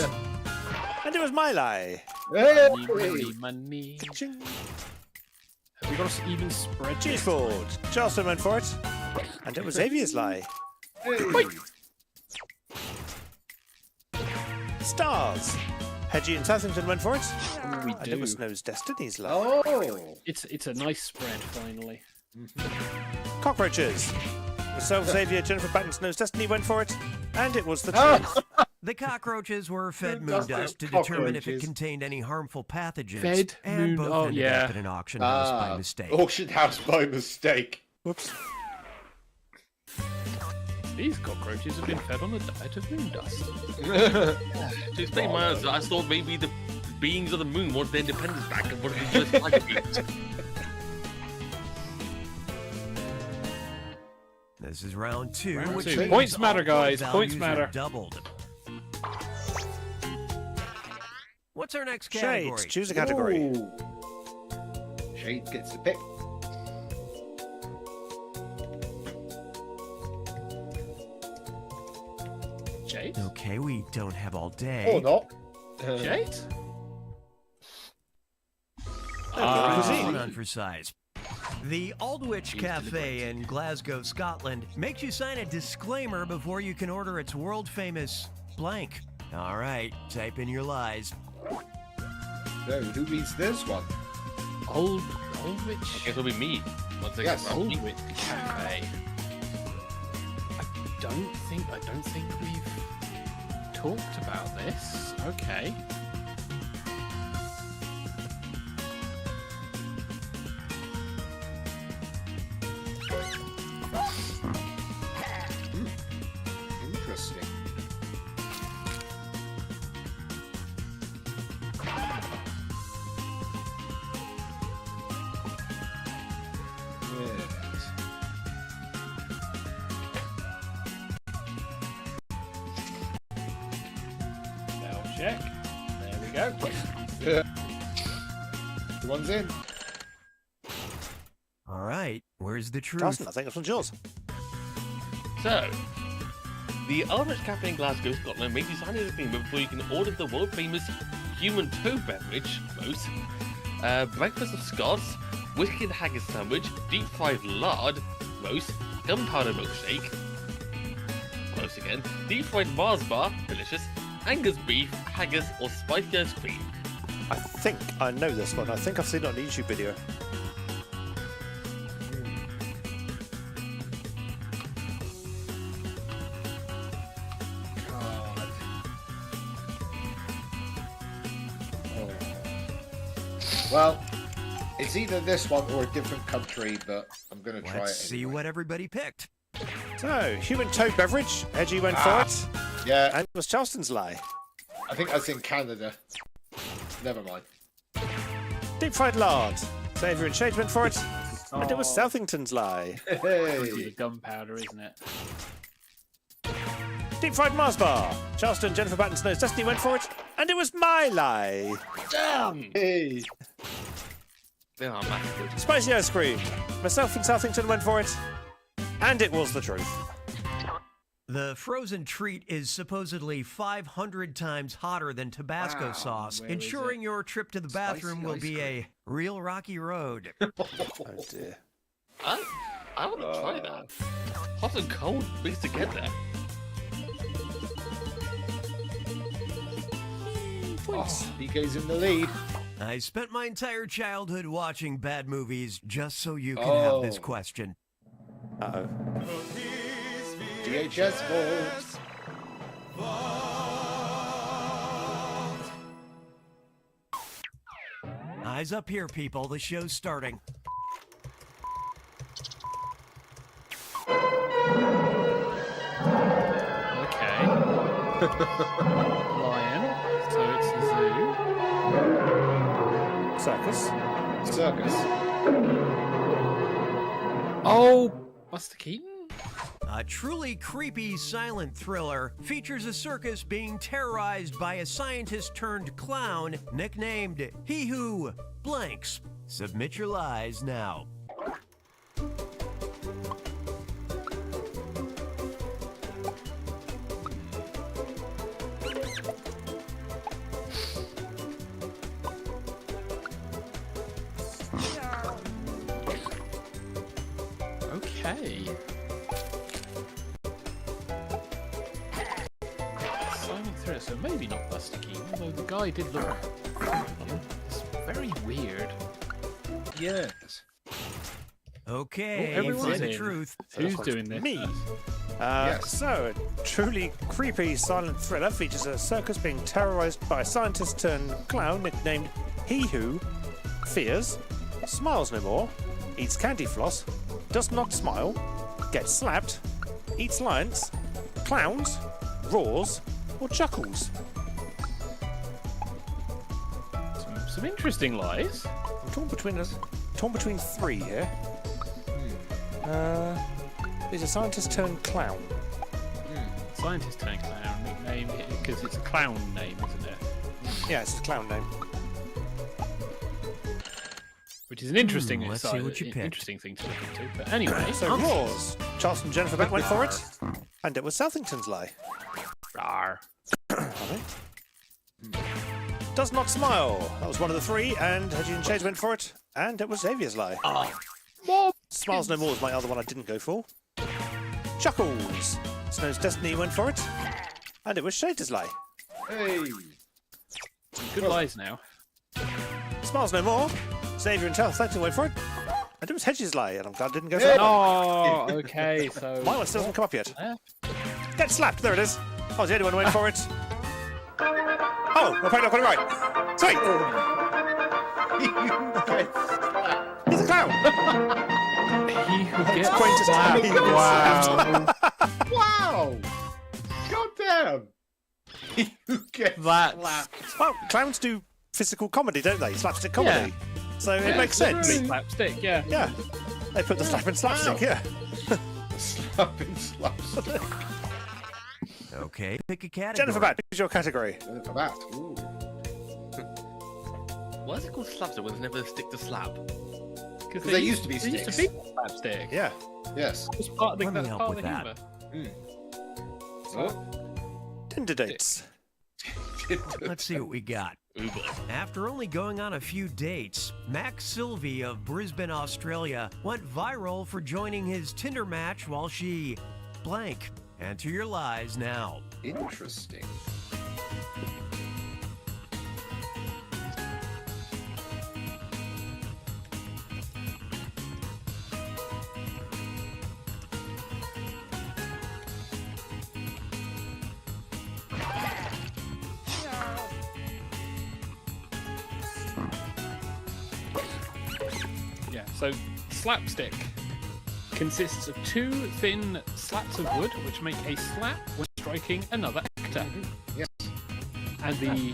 And it was my lie. Hey! Money. Ka-ching. Have we got to even spread Cheese this? board. Charleston went for it. And it was Xavier's lie. Hey! Stars. Hedgie and Southington went for it. We And do. it was Snow's Destiny's lie. Oh! It's a nice spread finally. Cockroaches. Myself, Xavier, Jennifer Batten, Snow's Destiny went for it. And it was the truth. The cockroaches were fed Moon moon dust dust to is determine if it cockroaches. contained any harmful pathogens. Fed and moon- both oh, ended yeah. up in an auction house by Ah, mistake. auction house by mistake. Whoops. These cockroaches have been fed on a diet of moon dust. To explain my answer, I thought maybe the beings of the moon wanted their independence back and wanted to just like it. This is round two. Round which two. means Points all matter, point guys. values Points are matter. Doubled. What's our next category? Shades. Choose a category. Ooh. Shade gets the pick. Jade? Okay, we don't have all day. Or not. Jade? cuisine. On for size. The Aldwych Cafe in Glasgow, Scotland makes you sign a disclaimer before you can order its world-famous blank. All right, type in your lies. So, who reads this one? Aldwych. I guess it'll be me. Once I get Yes. around me. Aldwych Cafe. I don't think we've talked about this. Okay. Interesting. Yes. Spell check. There we go. The one's in. All right, where's the truth? Charleston, I think this one's yours. So, the Aldwych Cafe in Glasgow, Scotland makes you sign a agreement before you can order the world famous human toe beverage, most, breakfast of Scots, whiskey and haggis sandwich, deep fried lard, most, gunpowder milkshake, close again, deep fried Mars bar, delicious, Angus beef, haggis, or spicy ice cream. I think I know this one. I think I've seen it on a YouTube video. God. Oh. Well, it's either this one or a different country, but I'm going to try Let's it see anyway. what everybody picked. So, human toe beverage. Edgy went for it. Yeah, And it was Charleston's lie. I think that's in Canada. Never mind. Deep fried lard. Saviour and Shades went for it, and it was Southington's lie. The gunpowder, isn't it? Deep fried Mars bar. Charleston, Jennifer Batten, Snow's Destiny went for it, and it was my lie. Damn! Hey. They are massive. Spicy ice cream. Myself and Southington went for it, and it was the truth. The frozen treat is supposedly 500 times hotter than Tabasco sauce, where is ensuring it? your trip to the bathroom will be a real rocky road. Oh dear. I want to try that. Hot and cold mixed together. Oh, he goes in the lead. I spent my entire childhood watching bad movies just so you could have this question. Uh-oh. DHS Vault. Eyes up here, people. The show's starting. Okay. Lion. So it's a zoo. Circus. Circus. Oh, Buster Keaton? A truly creepy silent thriller features a circus being terrorized by a scientist-turned-clown nicknamed He Who Blanks. Submit your lies now. Okay. Silent thriller, so maybe not Buster Keaton, although the guy did look... It's very weird. Yes. Okay, everyone's say the in. truth. Who's doing this? Me. Yes. So, a truly creepy silent thriller features a circus being terrorized by a scientist-turned-clown nicknamed He Who fears, smiles no more, eats candy floss, does not smile, gets slapped, eats lions, clowns, roars, or chuckles. Some interesting lies. I'm torn between three here. He's a scientist-turned-clown. Scientist turned clown nickname because it's a clown name, isn't it? Yeah, it's a clown name. Which is an interesting, let's see what you picked. interesting thing to look into. But anyway, So roars. Charleston Jennifer Beck went for it, and it was Southington's lie. Rawr. Does not smile. That was one of the three, and Hedgie and Shades went for it, and it was Xavier's lie. Smiles no more was my other one I didn't go for. Chuckles. Snow's Destiny went for it, and it was Shades' lie. Hey. Good lies now. Smiles no more. Xavier and Southington went for it, and it was Hedges' lie, and I'm glad I didn't go for Yeah. that one. Oh, okay, so... My one still hasn't come up yet. Eh? Get slapped. There it is. I was the only one who went for it. Oh, I probably not got it right. Sweet. He's a clown. He who gets Quaintest slapped. he gets Wow. Wow! God damn! You get That's- slapped. Well, clowns do physical comedy, don't they? Slapstick comedy. So it makes sense. Slapstick, yeah. Yeah. They put the slap in slapstick, yeah. Slapping slapstick. Okay, pick a category. Jennifer Bat, who's your category? For that. Ooh. Why is it called slapstick when there's never a stick to slap? Because they used to be They used to sticks. be slapstick. Yeah. Yes. It's part of the, Let me that's help part with of the that. humour. Oh. Tinder dates. Let's see what we got. Ooh boy. After only going on a few dates, Max Sylvie of Brisbane, Australia, went viral for joining his Tinder match while she blank. Enter your lies now. Interesting. Yeah, so slapstick consists of two thin slats of wood which make a slap when striking another actor. Yes. And the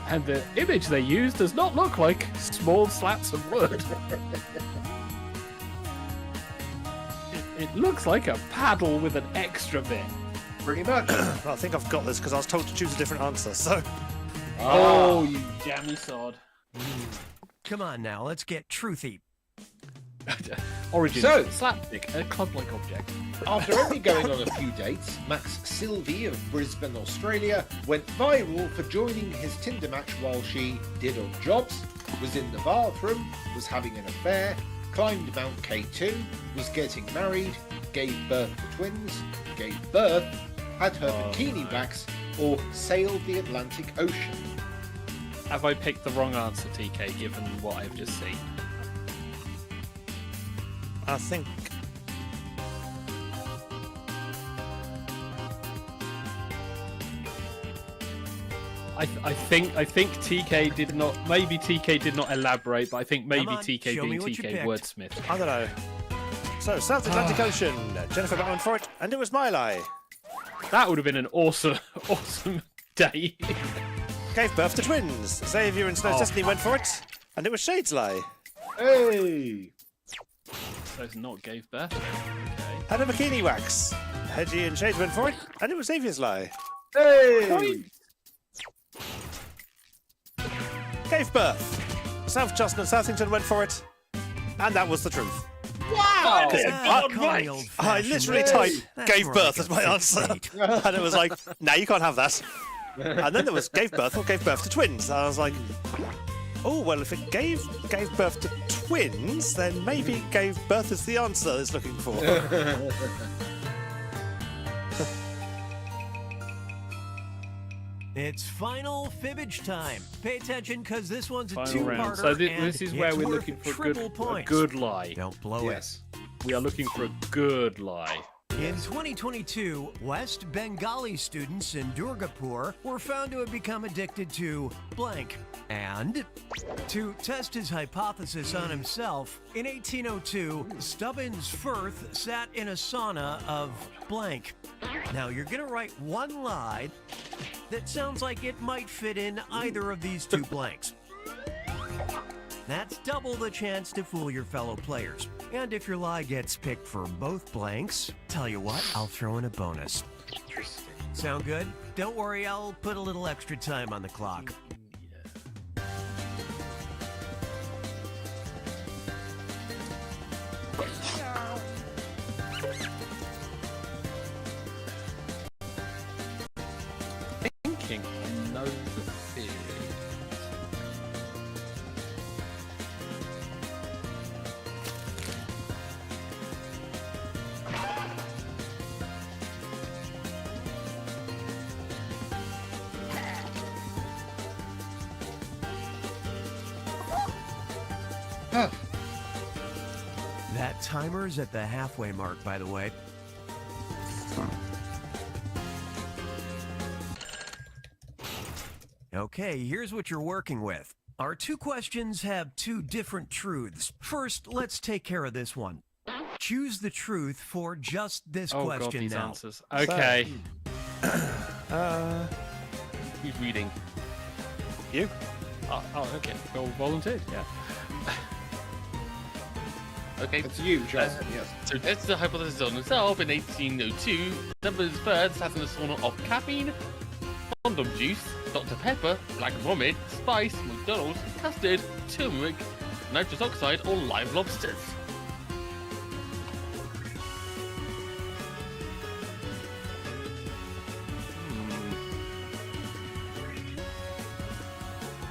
And the image they use does not look like small slats of wood. It looks like a paddle with an extra bit. Pretty much. Well, I think I've got this because I was told to choose a different answer. So, Oh, you jammy sod. Come on now, let's get truthy. Origin. So- slapstick, a club-like object. After only going on a few dates, Max Sylvie of Brisbane, Australia, went viral for joining his Tinder match while she did odd jobs, was in the bathroom, was having an affair, climbed Mount K2, was getting married, gave birth to twins, gave birth, had her bikini wax, or sailed the Atlantic Ocean. Have I picked the wrong answer, TK, given what I've just seen? I think. I think TK did not. Maybe TK did not elaborate, but I think maybe Come on, TK show me being what you TK picked. wordsmith. I don't know. So, South Atlantic Ocean. Jennifer went for it, and it was my lie. That would have been an awesome day. Gave birth to twins. Xavier and Snow Destiny went for it, and it was Shade's lie. Hey! So it's not gave birth. Okay. Had a bikini wax. Hedgie and Shade went for it, and it was Xavier's lie. Hey! Gave birth. South Justin and Southington went for it, and that was the truth. Ah, I- call me old I literally typed gave birth as my answer, and it was like, no, you can't have that. And then there was gave birth or gave birth to twins. And I was like, oh, well, if it gave birth to twins, then maybe gave birth is the answer it's looking for. It's final fibbage time. Pay attention, because this one's a Final two-parter. round. So and this is where it's we're worth looking for a triple good, points. lie. Don't blow Yes. We are looking for a good lie. it. In 2022, West Bengali students in Durgapur were found to have become addicted to blank. And to test his hypothesis on himself, in 1802, Stubbins Firth sat in a sauna of blank. Now, you're going to write one lie that sounds like it might fit in either of these two blanks. That's double the chance to fool your fellow players. And if your lie gets picked for both blanks, tell you what, I'll throw in a bonus. Interesting. Sound good? Don't worry, I'll put a little extra time on the clock. Thinking I know the theory. That timer's at the halfway mark, by the way. Okay, here's what you're working with. Our two questions have two different truths. First, let's take care of this one. Choose the truth for just this Oh god, question these now. answers. Okay. Who's reading? You? Oh, okay. Well, volunteered. Yeah. Okay. It's you, Justin, yes. So that's the hypothesis on himself. In 1802, Stubbins Firth sat in a sauna of caffeine, condom juice, Dr. Pepper, black vomit, spice, McDonald's, custard, turmeric, nitrous oxide, or live lobsters. Hmm.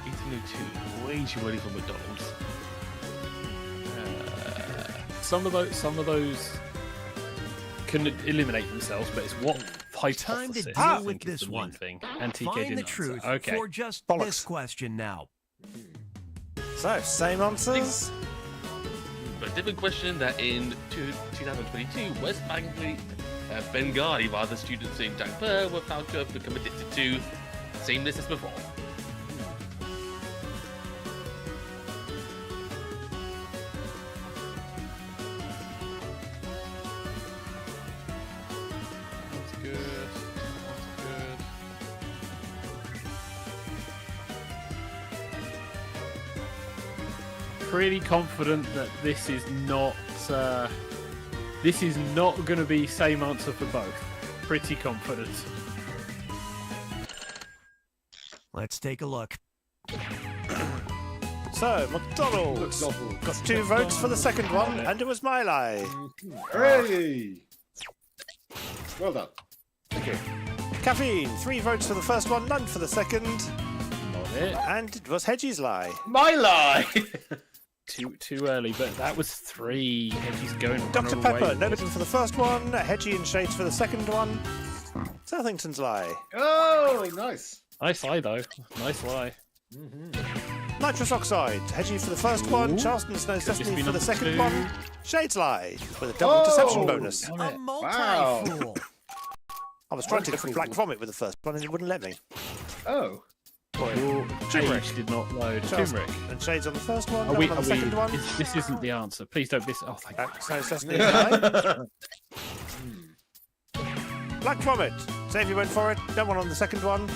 1802, way too early for McDonald's. Some of those can eliminate themselves, but it's what Time to hypothesis deal I with think is this the main one. thing. And TK Find didn't the answer. truth Okay. for just Bollocks. this question now. So, same answers. But a different question that in 2022, West Bengali students in Jaipur were found to have become addicted to. Same list as before. That's good. That's good. pretty confident that this is not going to be same answer for both. Pretty confident. Let's take a look. So, McDonald's got 2 votes for the second one, and it was my lie. Hooray! Well done. Thank you. Caffeine, 3 votes for the first one, none for the second, Not it. and it was Hedgie's lie. My lie! Too early, but that was 3. Hedgie's going to Dr. run Pepper, away. Nobiton for the first one, Hedgie and Shades for the second one, Southington's lie. Oh, nice. Nice lie, though. Nice lie. Nitrous Oxide, Hedgie for the first one, Ooh. Charleston's No Could this Sesame be for the number second 2? one, Shades lie, with a double deception Oh. bonus. Damn A it. multi-fool. I was trying to get Black Vomit with the first one, and it wouldn't let me. Oh. Your Turmeric. page did not load. Charleston. Turmeric. And Shades on the first one, Are we, Nolan on the second one. This isn't the answer. Please don't miss. Oh, thank you. No Sesame lie. Black Vomit. Xavier went for it. No one on the second one.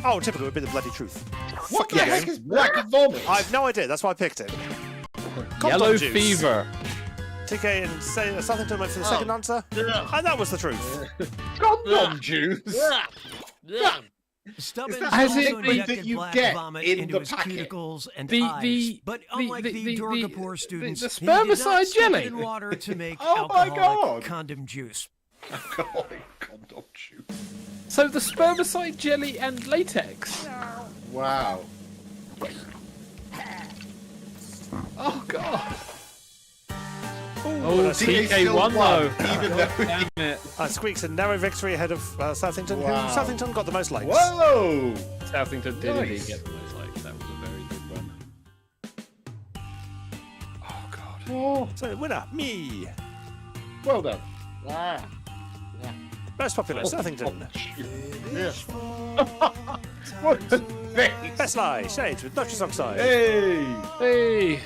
Oh, typical would be the bloody truth. What Fuck the you, heck game. is Black Vomit? I've no idea. That's why I picked it. Condom Yellow juice. fever. TK and Southington went for the second answer, and that was the truth. Condom juice? Stubbins Is that also the liquid injected that you black get vomit in into the his packet? cuticles and The- eyes. the- But the- unlike the, the- Durgapur the- students, the he did not spermicide steep it jelly. in water to make Oh my alcoholic God. condom juice. Alcoholic condom juice. So the spermicide jelly and latex. Wow. Oh god. Oh, TK TK still won though. even though. Damn it. Squeaks a narrow victory ahead of Southington, Wow. who Southington got the most likes. Whoa! Southington did indeed Nice. get the most likes. That was a very good run. Oh god. Oh, So, winner, me. well done. Most popular, Southington. Yes. What a face! Best lie, Shades with nitrous oxide. Hey! Hey.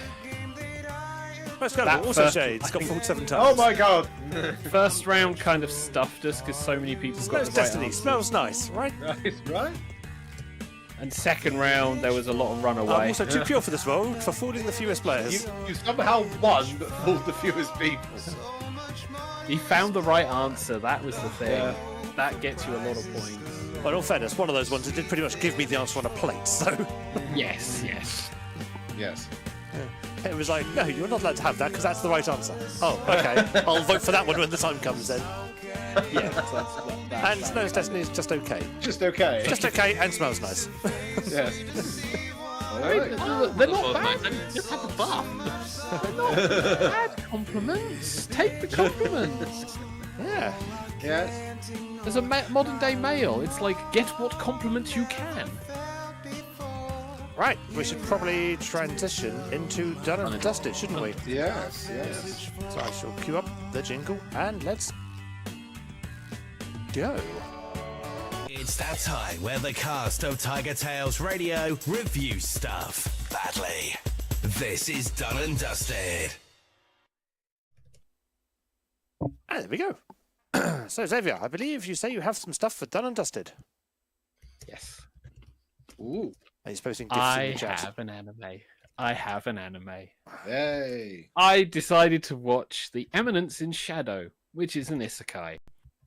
Most That valuable, also first- Shades, I got think- fooled 7 times. Oh my god! First round kind of stuffed us because so many people got Smells the right Destiny, answer. smells nice, right? Nice, right? And second round there was a lot of runaway. I'm also too pure for this role, for fooling the fewest players. You somehow won but fooled the fewest people. He found the right answer. That was the thing. Yeah. That gets you a lot of points. Well, in all fairness, one of those ones that did pretty much give me the answer on a plate, so Yes. Yes. it was like, no, you're not allowed to have that because that's the right answer. Oh, okay. I'll vote for that one when the time comes then. Yeah. That's And Snow's Destiny is just okay. Just okay. Just okay and smells nice. Yes. They're not bad. Just have the bath. Bad compliments. Take the compliments. Yeah. Yes. As a modern day male, it's like get what compliments you can. Right, we should probably transition into Done and Dusted, shouldn't we? Yes. Yes. So I shall cue up the jingle and let's go. It's that time where the cast of TigerTails Radio review stuff badly. This is Done and Dusted. And there we go. So Xavier, I believe you say you have some stuff for Done and Dusted. Yes. Ooh. Are you posting gifts in I the chat? have an anime. I have an anime. Hey. I decided to watch The Eminence in Shadow, which is an isekai.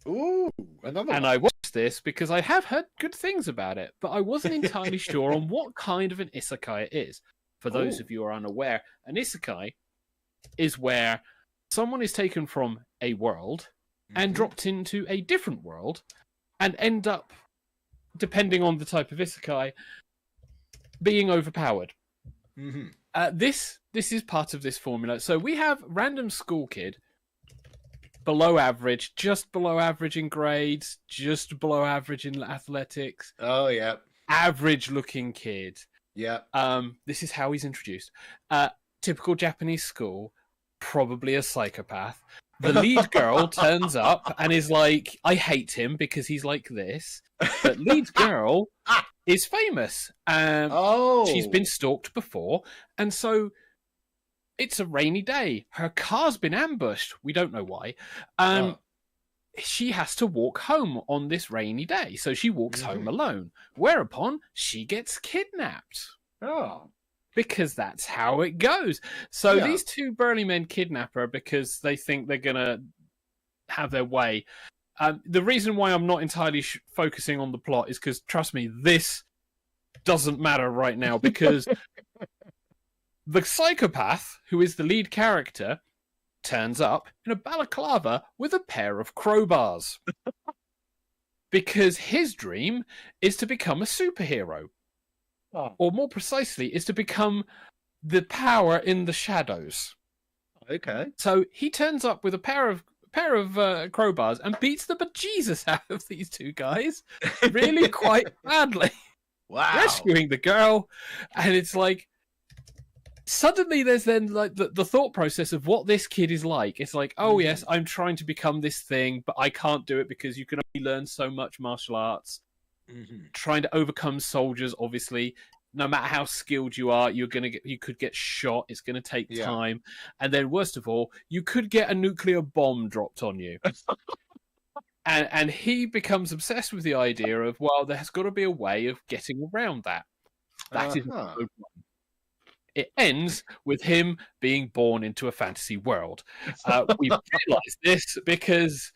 Ooh. Another And one. I watched this because I have heard good things about it, but I wasn't entirely sure on what kind of an isekai it is. For those Ooh. of you who are unaware, an isekai is where someone is taken from a world and dropped into a different world and end up, depending on the type of isekai, being overpowered. Mhm. This is part of this formula. So we have random school kid, below average, just below average in grades, just below average in athletics, Oh, yeah. average looking kid. Yeah. This is how he's introduced. Typical Japanese school, probably a psychopath. The lead girl turns up and is like, I hate him because he's like this. But lead girl is famous. Oh. She's been stalked before, and so it's a rainy day. Her car's been ambushed. We don't know why. She has to walk home on this rainy day, so she walks home alone. Whereupon she gets kidnapped. Oh. because that's how it goes. So these two burly men kidnap her because they think they're going to have their way. The reason why I'm not entirely focusing on the plot is because, trust me, this doesn't matter right now, because the psychopath, who is the lead character, turns up in a balaclava with a pair of crowbars. Because his dream is to become a superhero. Or more precisely, is to become the power in the shadows. Okay. So he turns up with a pair of crowbars and beats the bejesus out of these two guys, really quite badly. Wow. Rescuing the girl, and it's like suddenly there's then like the thought process of what this kid is like. It's like, oh yes, I'm trying to become this thing, but I can't do it because you can only learn so much martial arts. Trying to overcome soldiers, obviously, no matter how skilled you are, you could get shot. It's going to take time, and then worst of all, you could get a nuclear bomb dropped on you. and he becomes obsessed with the idea of, well, there's got to be a way of getting around that. That is episode 1. It ends with him being born into a fantasy world. We realize this because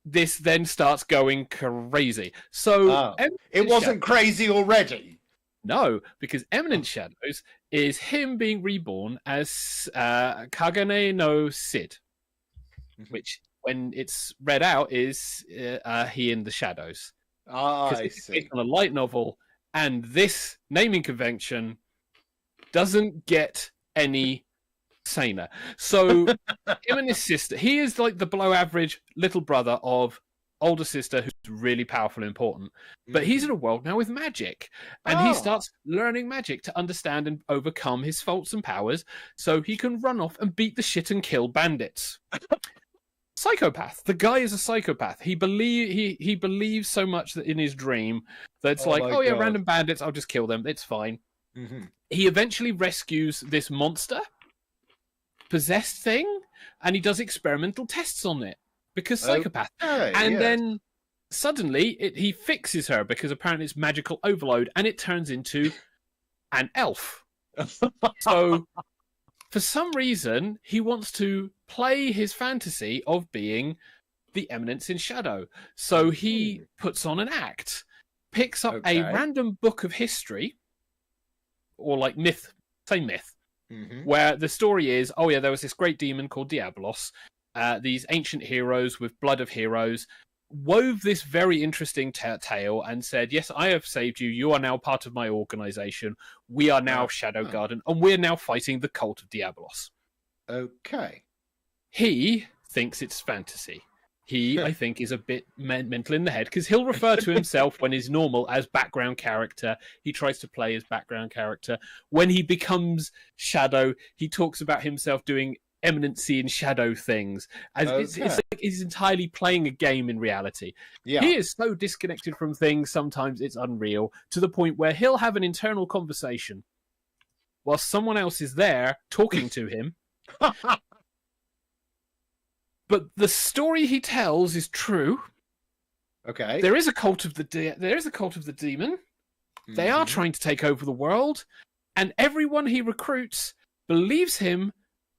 this then starts going crazy. So it wasn't crazy already. No, because Eminent Shadows is him being reborn as Kagane no Sid, which, when it's read out, is he in the shadows. I it's see. based on a light novel, and this naming convention doesn't get any saner. So him and his sister, he is like the below average little brother of older sister who's really powerful and important, but he's in a world now with magic, and he starts learning magic to understand and overcome his faults and powers so he can run off and beat the shit and kill bandits. Psychopath. The guy is a psychopath. He believes so much that in his dream that it's random bandits, I'll just kill them, it's fine. He eventually rescues this monster possessed thing, and he does experimental tests on it because psychopath. Then suddenly he fixes her because apparently it's magical overload, and it turns into an elf. So for some reason he wants to play his fantasy of being the Eminence in Shadow. So he puts on an act, picks up a random book of history, or like myth, where the story is, there was this great demon called Diabolos. These ancient heroes with blood of heroes wove this very interesting tale and said, yes, I have saved you. You are now part of my organization. We are now Shadow Garden, and we're now fighting the cult of Diabolos. Okay. He thinks it's fantasy. He, I think, is a bit mental in the head, because he'll refer to himself when he's normal as background character. He tries to play as background character. When he becomes Shadow, he talks about himself doing eminency and shadow things. It's like he's entirely playing a game in reality. He is so disconnected from things, sometimes it's unreal, to the point where he'll have an internal conversation while someone else is there talking to him. But the story he tells is true. Okay. There is a cult of the demon. They are trying to take over the world, and everyone he recruits believes him,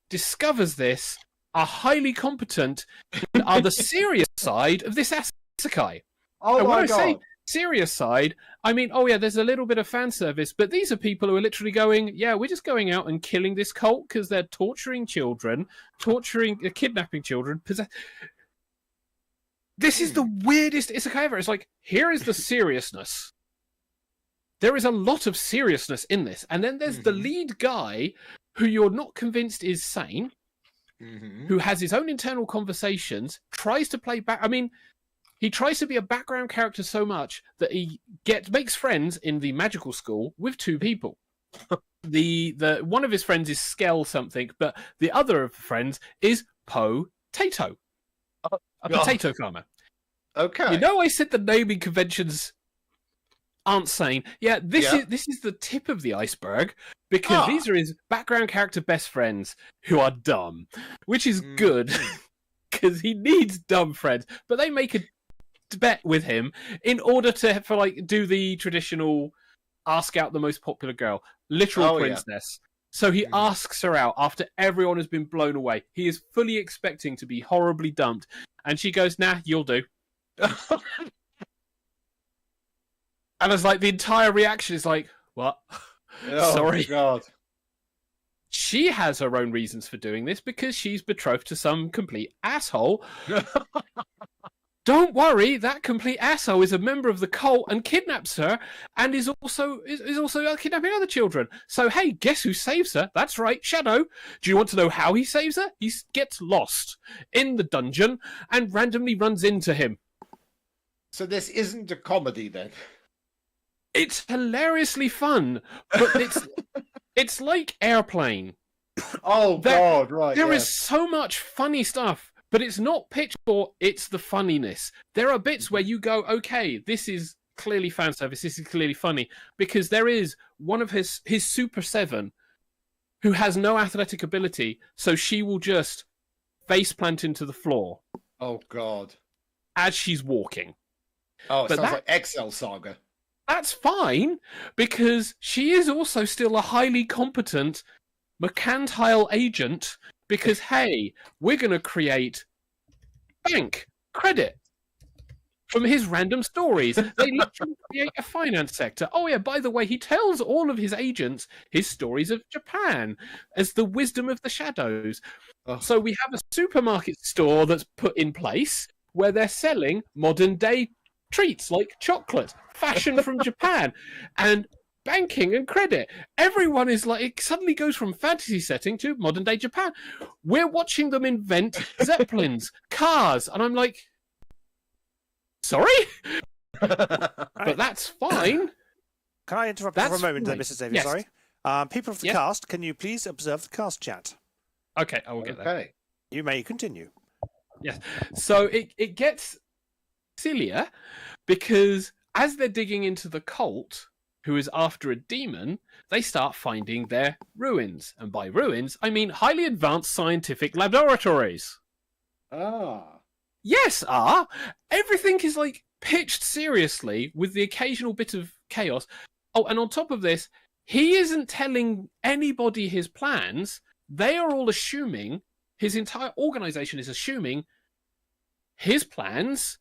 discovers this, are highly competent, and are the serious side of this isekai. Oh my God. Say serious side, I mean, there's a little bit of fan service, but these are people who are literally going, we're just going out and killing this cult because they're torturing children, kidnapping children. This is the weirdest isekai ever. It's like, here is the seriousness. There is a lot of seriousness in this. And then there's the lead guy who you're not convinced is sane, who has his own internal conversations, tries to play back. I mean, he tries to be a background character so much that he makes friends in the magical school with two people. The one of his friends is Skell something, but the other of the friends is Potato, a potato farmer. Okay. You know, I said the naming conventions aren't sane. This is the tip of the iceberg, because these are his background character best friends who are dumb, which is good because he needs dumb friends. But they make a bet with him in order to do the traditional ask out the most popular girl, literal princess. So he asks her out after everyone has been blown away. He is fully expecting to be horribly dumped. And she goes, nah, you'll do. And it's like the entire reaction is like, what? Sorry. God. She has her own reasons for doing this because she's betrothed to some complete asshole. Don't worry, that complete asshole is a member of the cult and kidnaps her, and is also kidnapping other children. So hey, guess who saves her? That's right, Shadow. Do you want to know how he saves her? He gets lost in the dungeon and randomly runs into him. So this isn't a comedy then? It's hilariously fun, but it's like Airplane. God, right. There is so much funny stuff. But it's not pitch for, it's the funniness. There are bits where you go, okay, this is clearly fan service, this is clearly funny. Because there is one of his Super 7 who has no athletic ability, so she will just face plant into the floor. Oh, God. As she's walking. Oh, it sounds like Excel Saga. That's fine, because she is also still a highly competent mercantile agent. Because, hey, we're going to create bank credit from his random stories. They literally create a finance sector. Oh, yeah, by the way, he tells all of his agents his stories of Japan as the wisdom of the shadows. Oh. So we have a supermarket store that's put in place where they're selling modern-day treats like chocolate, fashion from Japan, and banking and credit. Everyone is like, it suddenly goes from fantasy setting to modern day Japan. We're watching them invent zeppelins, cars, and I'm like, sorry? But that's fine. Can I interrupt you for a moment, Mrs. Davies? Yes. Sorry. People of the cast, can you please observe the cast chat? Okay, I will get there. You may continue. Yes. So it gets sillier because as they're digging into the cult, who is after a demon, they start finding their ruins. And by ruins, I mean highly advanced scientific laboratories. Yes, everything is like pitched seriously with the occasional bit of chaos. Oh, and on top of this, he isn't telling anybody his plans. They are all assuming, his entire organization is assuming his plans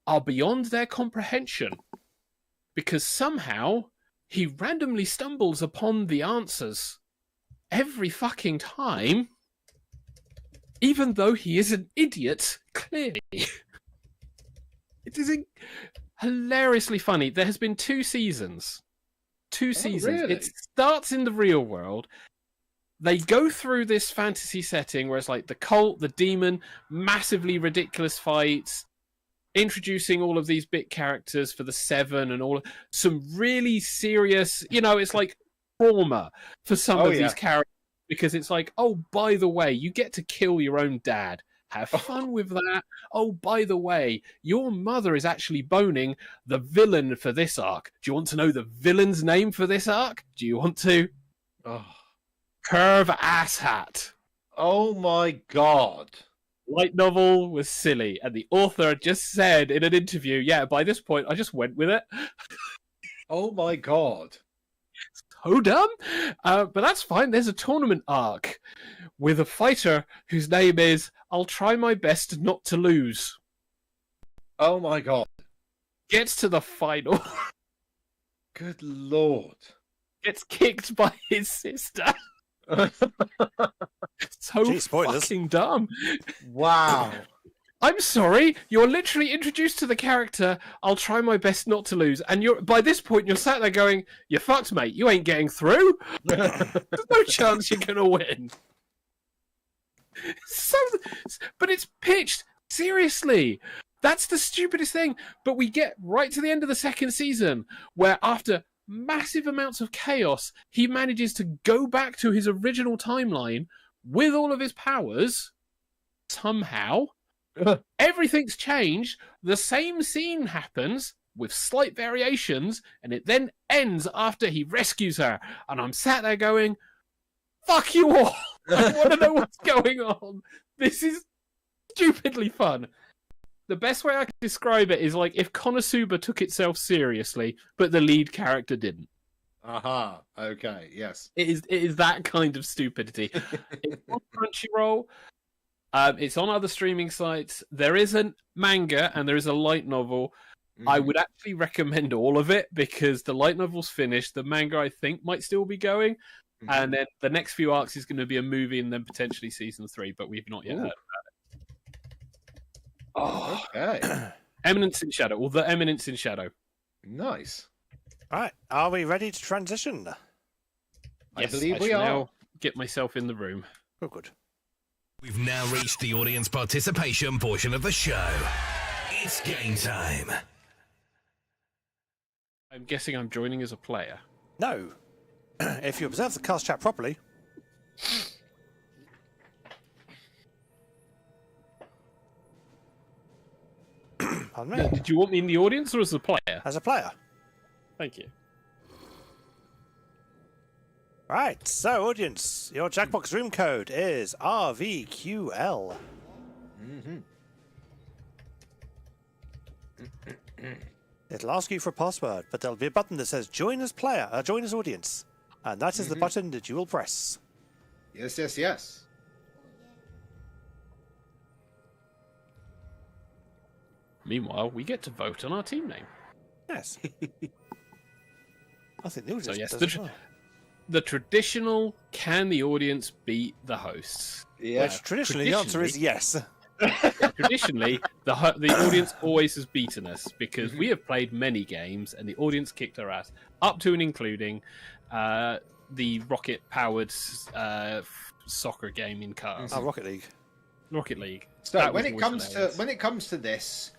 are beyond their comprehension. Because somehow he randomly stumbles upon the answers every fucking time, even though he is an idiot, clearly. It is hilariously funny. There has been 2 seasons. 2 seasons. Really? It starts in the real world. They go through this fantasy setting where it's like the cult, the demon, massively ridiculous fights, introducing all of these bit characters for the 7 and all some really serious, it's like trauma for some of these characters, because it's like, oh, by the way, you get to kill your own dad. Have fun with that. Oh, by the way, your mother is actually boning the villain for this arc. Do you want to know the villain's name for this arc? Do you want to? Curve Asshat. Oh my God. Light novel was silly, and the author just said in an interview, yeah, by this point, I just went with it. Oh my God. So dumb. But that's fine. There's a tournament arc with a fighter whose name is I'll Try My Best Not to Lose. Oh my God. Gets to the final. Good Lord. Gets kicked by his sister. So fucking dumb. Wow. I'm sorry, you're literally introduced to the character, I'll try my best not to lose, and by this point you're sat there going, you're fucked, mate, you ain't getting through. There's no chance you're gonna win. But it's pitched seriously. That's the stupidest thing. But we get right to the end of the 2nd season, where after massive amounts of chaos, he manages to go back to his original timeline with all of his powers, somehow. Everything's changed. The same scene happens with slight variations, and it then ends after he rescues her. And I'm sat there going, fuck you all. I want to know what's going on. This is stupidly fun. The best way I can describe it is like if Konosuba took itself seriously, but the lead character didn't. Aha. Okay. Yes. It is that kind of stupidity. It's on Crunchyroll. It's on other streaming sites. There is a manga and there is a light novel. I would actually recommend all of it because the light novel's finished. The manga, I think, might still be going. And then the next few arcs is going to be a movie and then potentially season 3, but we've not yet heard about it. Oh, Okay. Eminence in Shadow, or The Eminence in Shadow. Nice. Right, are we ready to transition? I Yes, believe we shall are. now get myself in the room. Oh, good. We've now reached the audience participation portion of the show. It's game time. I'm guessing I'm joining as a player. No. If you observe the cast chat properly. Pardon me. Did you want me in the audience or as a player? As a player. Thank you. Right, so audience, your Jackbox room code is RVQL. It'll ask you for a password, but there'll be a button that says join as player, join as audience. And that is the button that you will press. Yes. Yes. Yes. Meanwhile, we get to vote on our team name. Yes. I think the audience So yes, does as well. the traditional can the audience beat the hosts? Yeah. Which traditionally the answer is yes. Traditionally, the audience always has beaten us because we have played many games and the audience kicked our ass, up to and including the rocket-powered soccer game in cars, Oh, Rocket League. Rocket League. So That when was it always comes hilarious. to this,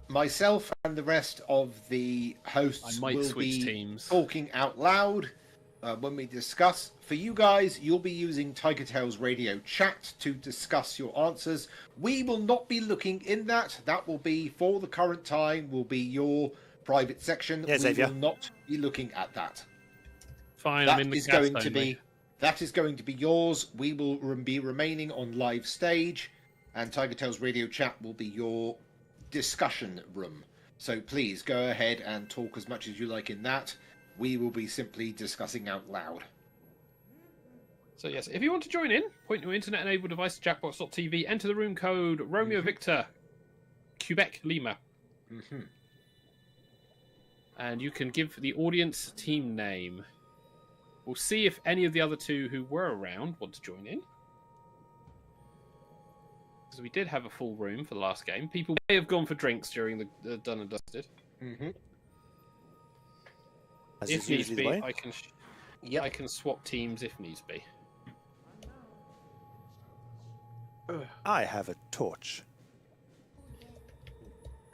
myself and the rest of the hosts I might will switch be teams. talking out loud when we discuss. For you guys, you'll be using TigerTails Radio chat to discuss your answers. We will not be looking in that. That will be, for the current time, will be your private section. Yeah, we Xavier. will not be looking at that. Fine, That I'm in the is cast going to only. be that is going to be yours. We will be remaining on live stage, and TigerTails Radio chat will be your discussion room. So please go ahead and talk as much as you like in that. We will be simply discussing out loud. So yes, if you want to join in, point to your internet-enabled device to jackbox.tv, enter the room code Romeo Victor, Quebec Lima, and you can give the audience team name. We'll see if any of the other two who were around want to join in. Because we did have a full room for the last game. People may have gone for drinks during the Done and Dusted. As If is needs usually be, the way. I can swap teams if needs be. I have a torch.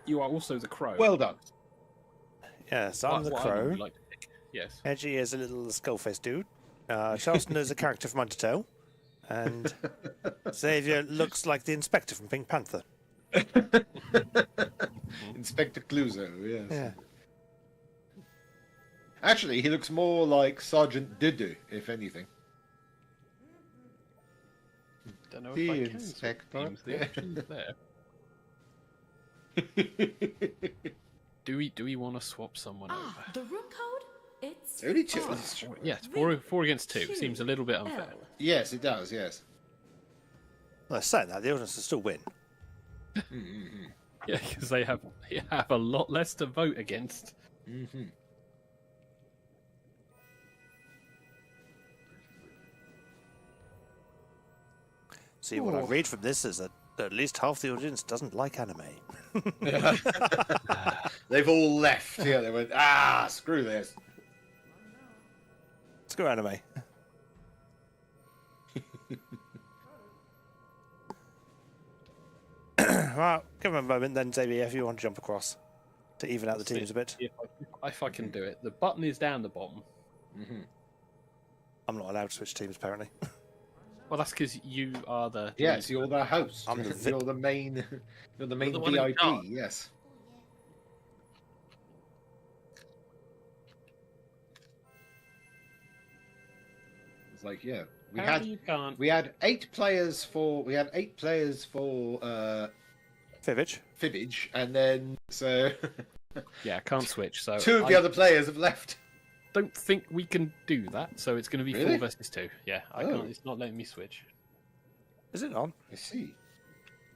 You are also the crow. Well done. Yes, I'm the What I crow. would like to pick. Yes. Edgy is a little skull-faced dude. Charleston is a character from Undertale. And Xavier looks like the Inspector from Pink Panther. Inspector Clouseau, yes. Yeah. Actually, he looks more like Sergeant Dudu, if anything. Don't know The if I can Inspector. swap teams. The option's there. Do we want to swap someone over? The room code? It's Only two. Yes, four against two seems a little bit unfair. L. Yes, it does, yes. Well, saying that, the audience will still win. Yeah, because they have a lot less to vote against. See, what I read from this is that at least half the audience doesn't like anime. They've all left. Yeah, they went, screw this. Screw anime. Well, give him a moment then, Xavier, if you want to jump across to even out the teams a bit. If I can do it. The button is down the bottom. I'm not allowed to switch teams, apparently. Well, that's because you are the... Yes, you're the host. I'm the You're the main. You're the main the one in VIP. charge. Yes. It's like Apparently you can't. we had 8 players for Fibbage. Fibbage, and then so Yeah, I can't switch. So 2 of the other players have left. don't think we can do that, so it's going to be Really? 4 versus 2. Yeah, I Oh. can't. It's not letting me switch. Is it on? I see.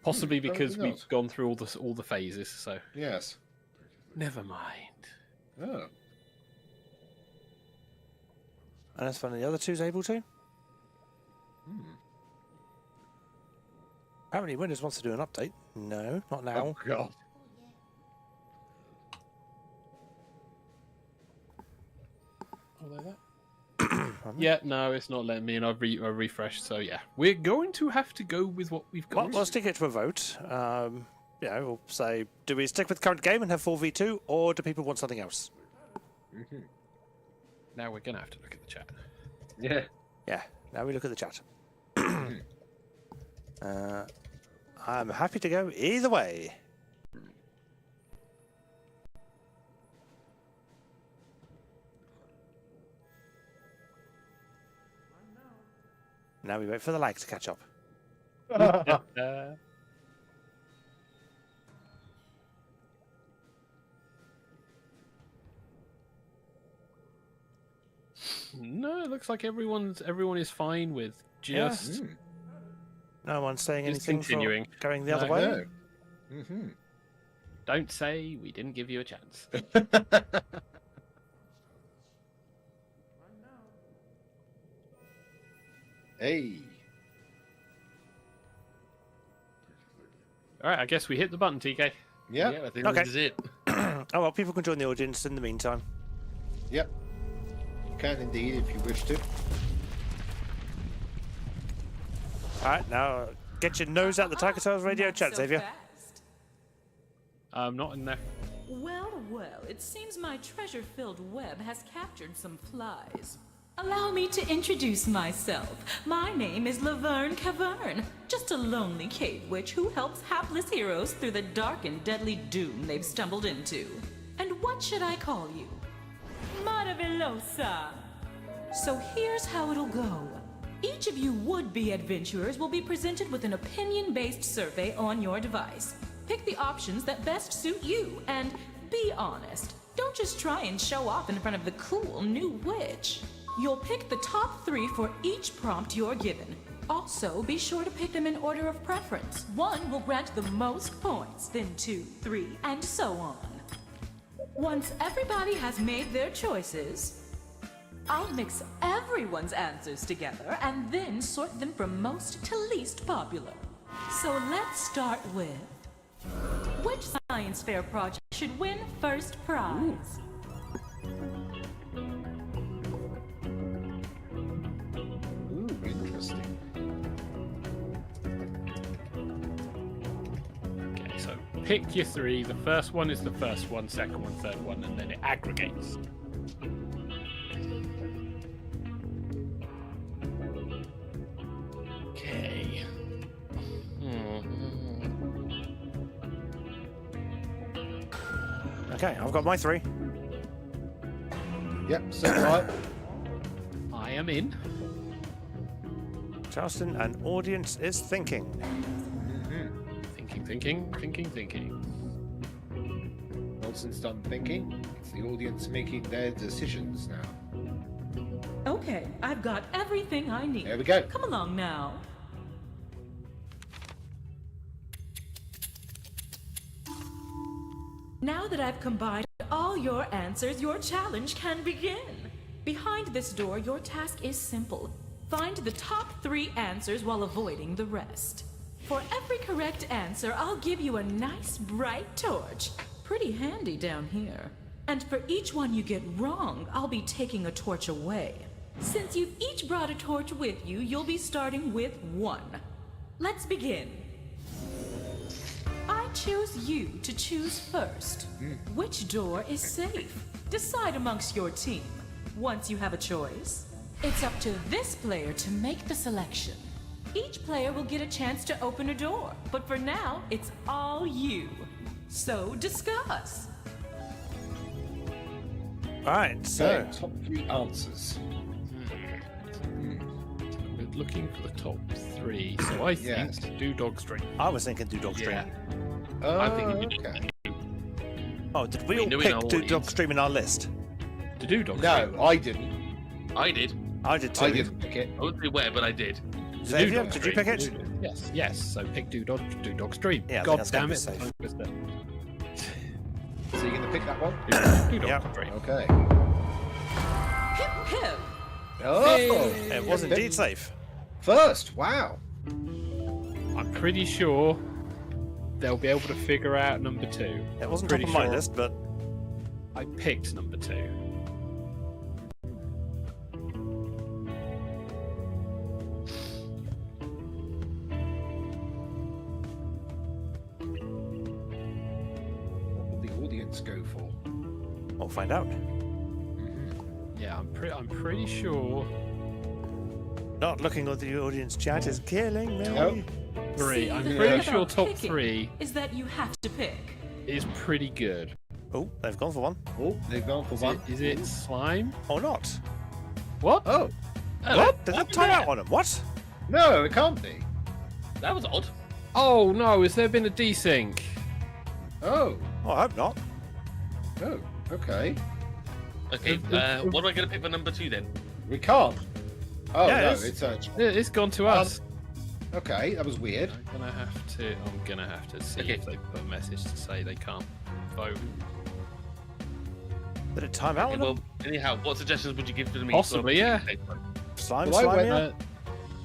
Possibly because apparently we've not. gone through all the phases. So Yes. never mind. Oh. And that's funny. The other two's able to. Apparently, Windows wants to do an update. No, not now. Oh God. Yeah, no, it's not letting me, and I've refreshed. So yeah, we're going to have to go with what we've got. Well, we'll stick it to a vote. We'll say, do we stick with the current game and have 4v2, or do people want something else? Now we're going to have to look at the chat. Yeah. Yeah, now we look at the chat. I'm happy to go either way. Now we wait for the lag to catch up. No, it looks like everyone is fine with just No one's saying Just anything continuing. for going the other No. way. No. Mm-hmm. don't say we didn't give you a chance. Hey. All right, I guess we hit the button, TK. Yeah. I think Okay. this is it. Oh well, people can join the audience in the meantime. Yep. You can indeed if you wish to. All right, now get your nose out the TigerTails Radio Not chat, so Xavier. fast. Not in there. Well, well, it seems my treasure-filled web has captured some flies. Allow me to introduce myself. My name is Laverne Cavern, just a lonely cave witch who helps hapless heroes through the dark and deadly doom they've stumbled into. And what should I call you? Maravillosa. So here's how it'll go. Each of you would-be adventurers will be presented with an opinion-based survey on your device. Pick the options that best suit you, and be honest. Don't just try and show off in front of the cool new witch. You'll pick the top 3 for each prompt you're given. Also, be sure to pick them in order of preference. 1 will grant the most points, then 2, 3, and so on. Once everybody has made their choices, I'll mix everyone's answers together and then sort them from most to least popular. So let's start with... which science fair project should win first prize? Ooh, interesting. Okay, so pick your 3. The first one is the first one, second one, third one, and then it aggregates. Okay. Okay, I've got my 3. Yep, so right. I am in. Charleston, and audience is thinking. Thinking. Nelson's done thinking. It's the audience making their decisions now. Okay, I've got everything I need. There we go. Come along now. Now that I've combined all your answers, your challenge can begin. Behind this door, your task is simple. Find the top 3 answers while avoiding the rest. For every correct answer, I'll give you a nice bright torch. Pretty handy down here. And for each one you get wrong, I'll be taking a torch away. Since you've each brought a torch with you, you'll be starting with 1. Let's begin. I choose you to choose first. Which door is safe? Decide amongst your team. Once you have a choice, it's up to this player to make the selection. Each player will get a chance to open a door, but for now, it's all you. So discuss. All right, so So, top 3 answers. We're looking for the top 3, so I think Yes. do dog string. I was thinking do dog stream. Yeah. Oh, I think you okay. Oh, did we We all knew in pick our do dog audience. stream in our list? To do dog No, stream. I didn't. I did. I did too. I didn't pick it. I wouldn't say where, but I did. Xavier, Dog did you Stream. pick it? Yes. So pick do dog stream. Yeah, I think God that's gonna damn be it. safe. So you're going to pick that one? Do dog Yeah. stream. Okay. Hip hip. Oh, It was indeed safe. first. Wow. I'm pretty sure they'll be able to figure out number 2. It wasn't top Pretty of my sure list, but I picked number 2. What will the audience go for? we'll find out. Yeah, I'm pretty sure Not looking at the audience chat is killing me. Nope. 3. See, I'm the pretty thing sure about top picking 3 is that you have to pick. is pretty good. Oh, they've gone for one. Oh, they've gone for one. Is it slime? Or not. What? Oh, What? There's a timeout on them. What? no, it can't be. That was odd. Oh no, has there been a desync? Oh, Oh, I hope not. oh, okay. Okay, what am I going to pick for number 2 then? We can't. Oh, Yeah, no, it is. it's It's gone to us. okay, that was weird. I'm gonna have to see Okay. if they put a message to say they can't vote. Did it time out Okay, on well, them? anyhow, what suggestions would you give to me? Possibly, yeah. Slime, Well, I went,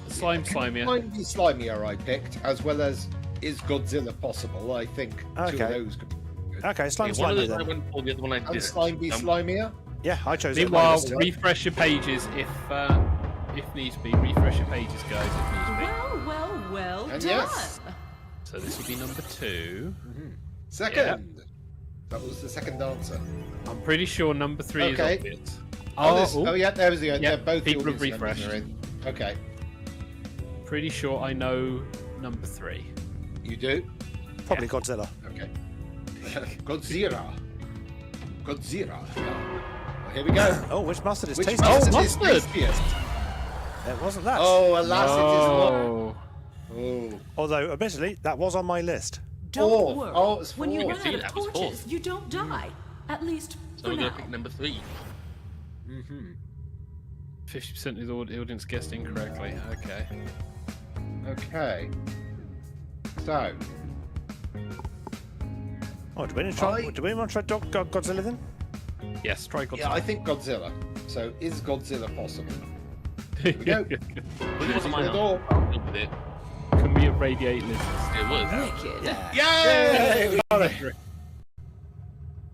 slimier? Slimier. Slimy Slimier I picked, as well as Is Godzilla Possible? I think two Okay. of those could be good. Okay, slime, One of slimier those I then. went for, the other one I And didn't. Slime be Slimier? Yeah, I chose it. on my Meanwhile, list. refresh your pages if needs be. Refresh your pages, guys, if needs be. Well And done. yes. So this will be number 2. Second. That was the second answer. I'm pretty sure number 3 Okay. is obvious. Oh, yeah, there was the. Yeah, They're both people the have audience members refreshed. are in. Okay, Pretty sure I know number 3. you do. Probably Godzilla. Okay. Godzilla. Godzilla. Yeah. Well, here we go. Oh, which mustard is Which tasty? mustard Oh, is mustard! tastiest? It wasn't that. Oh, alas, it is Oh. not. Oh. Although, admittedly, that was on my list. Don't Four. worry. Oh, it's when you four. run See, out of that was torches, four. you don't die. At least So for we're going now. to pick number 3. 50% of the audience guessed incorrectly. Okay. Okay. So, Oh, do we want to try Godzilla then? Yes, try Godzilla. yeah, I think Godzilla. So, is Godzilla possible? Here we go. Which one am I the on? door. I'll deal with it. Can we irradiate lizards? It was. Wicked. Yay! We got it.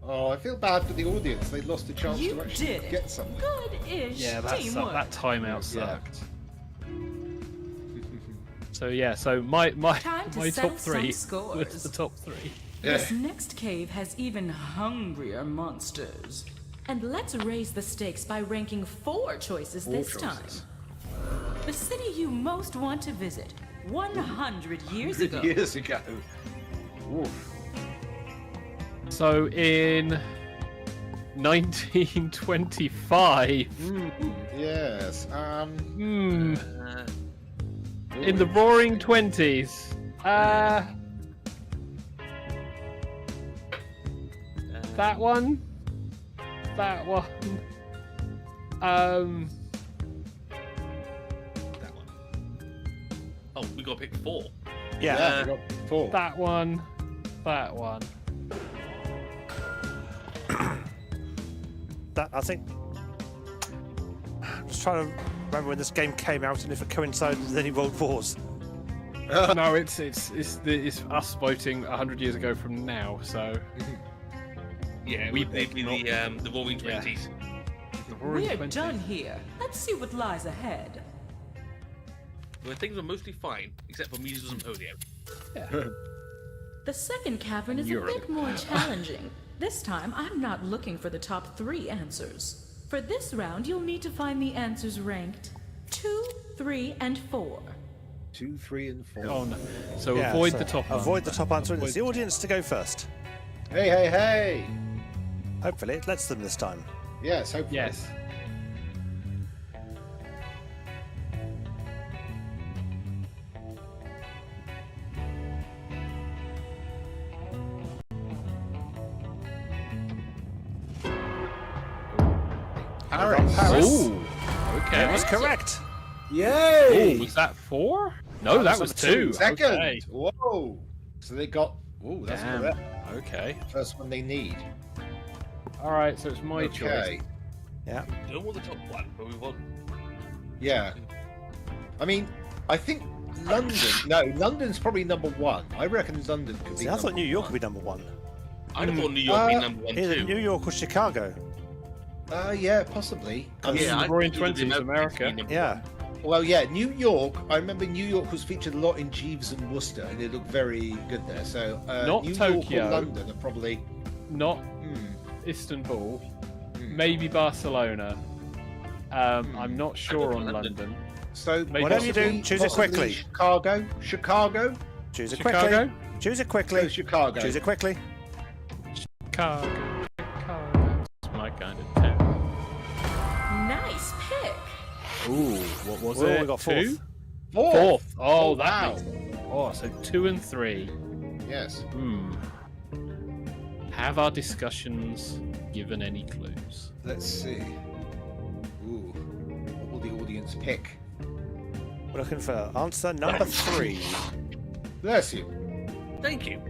Oh, I feel bad for the audience. They lost a chance You to actually did it. get something. Good-ish Yeah, teamwork. that timeout Yeah. sucked. So yeah, so my Time to top settle 3 some was scores. the top 3. This next cave has even hungrier monsters. And let's raise the stakes by ranking 4 choices this choices. time. The city you most want to visit 100 years ago. Years ago. Oof. So in 1925, Yes. in the Roaring Twenties, that one, That one. Oh, we got to pick 4. Yeah. We got 4. that one. That I think. I'm just trying to remember when this game came out and if it coincided with any world wars. No, it's us voting 100 years ago from now. So Yeah, We we'd picked be the Roaring Yeah. 20s. the Roaring We're 20s. done here. Let's see what lies ahead. Where things were mostly fine, except for measles and polio. The second cavern is Europe. a bit more challenging. This time, I'm not looking for the top 3 answers. For this round, you'll need to find the answers ranked 2, 3, and 4. 2, 3, and 4. Oh no! So Yeah, avoid so the top one. Avoid the top answer. It's Avoid the audience to go first. Hey, hey, hey! Hopefully, it lets them this time. Yes, hopefully. Yes. Paris. Ooh. Okay. That was correct. Yay! Oh, was that 4? No, that was 2. Second. Okay. Whoa. So they got. Ooh, that's Damn. correct. Okay. First one they need. All right, so it's my choice. Okay. Yeah. We don't want the top one, but we want. Yeah. I mean, I think London. No, London's probably number 1. I reckon London could be. See, I thought New York would be number 1. I thought New York be number 1 Either too. New York or Chicago. Yeah, possibly. I mean, Yeah, I Roaring think Twenties, the America. be number Yeah. well, yeah, New York. I remember New York was featured a lot in Jeeves and Worcester, and it looked very good there. So Not New Tokyo. York or London are probably. Not Istanbul. Maybe Barcelona. I'm not sure on London. London. So Maybe Whatever you do, possibly- choose it possibly quickly. Chicago. Choose it Chicago? quickly. Choose it quickly. Go Chicago. Choose it quickly. Chicago. It's my kind of town. Nice pick. Ooh, what was Oh, it? we got 2? fourth. Fourth. Oh, that wow. makes... Oh, so 2 and 3. Yes. Have our discussions given any clues? Let's see. Ooh. What will the audience pick? We're looking for answer number 3. Bless you. Thank you.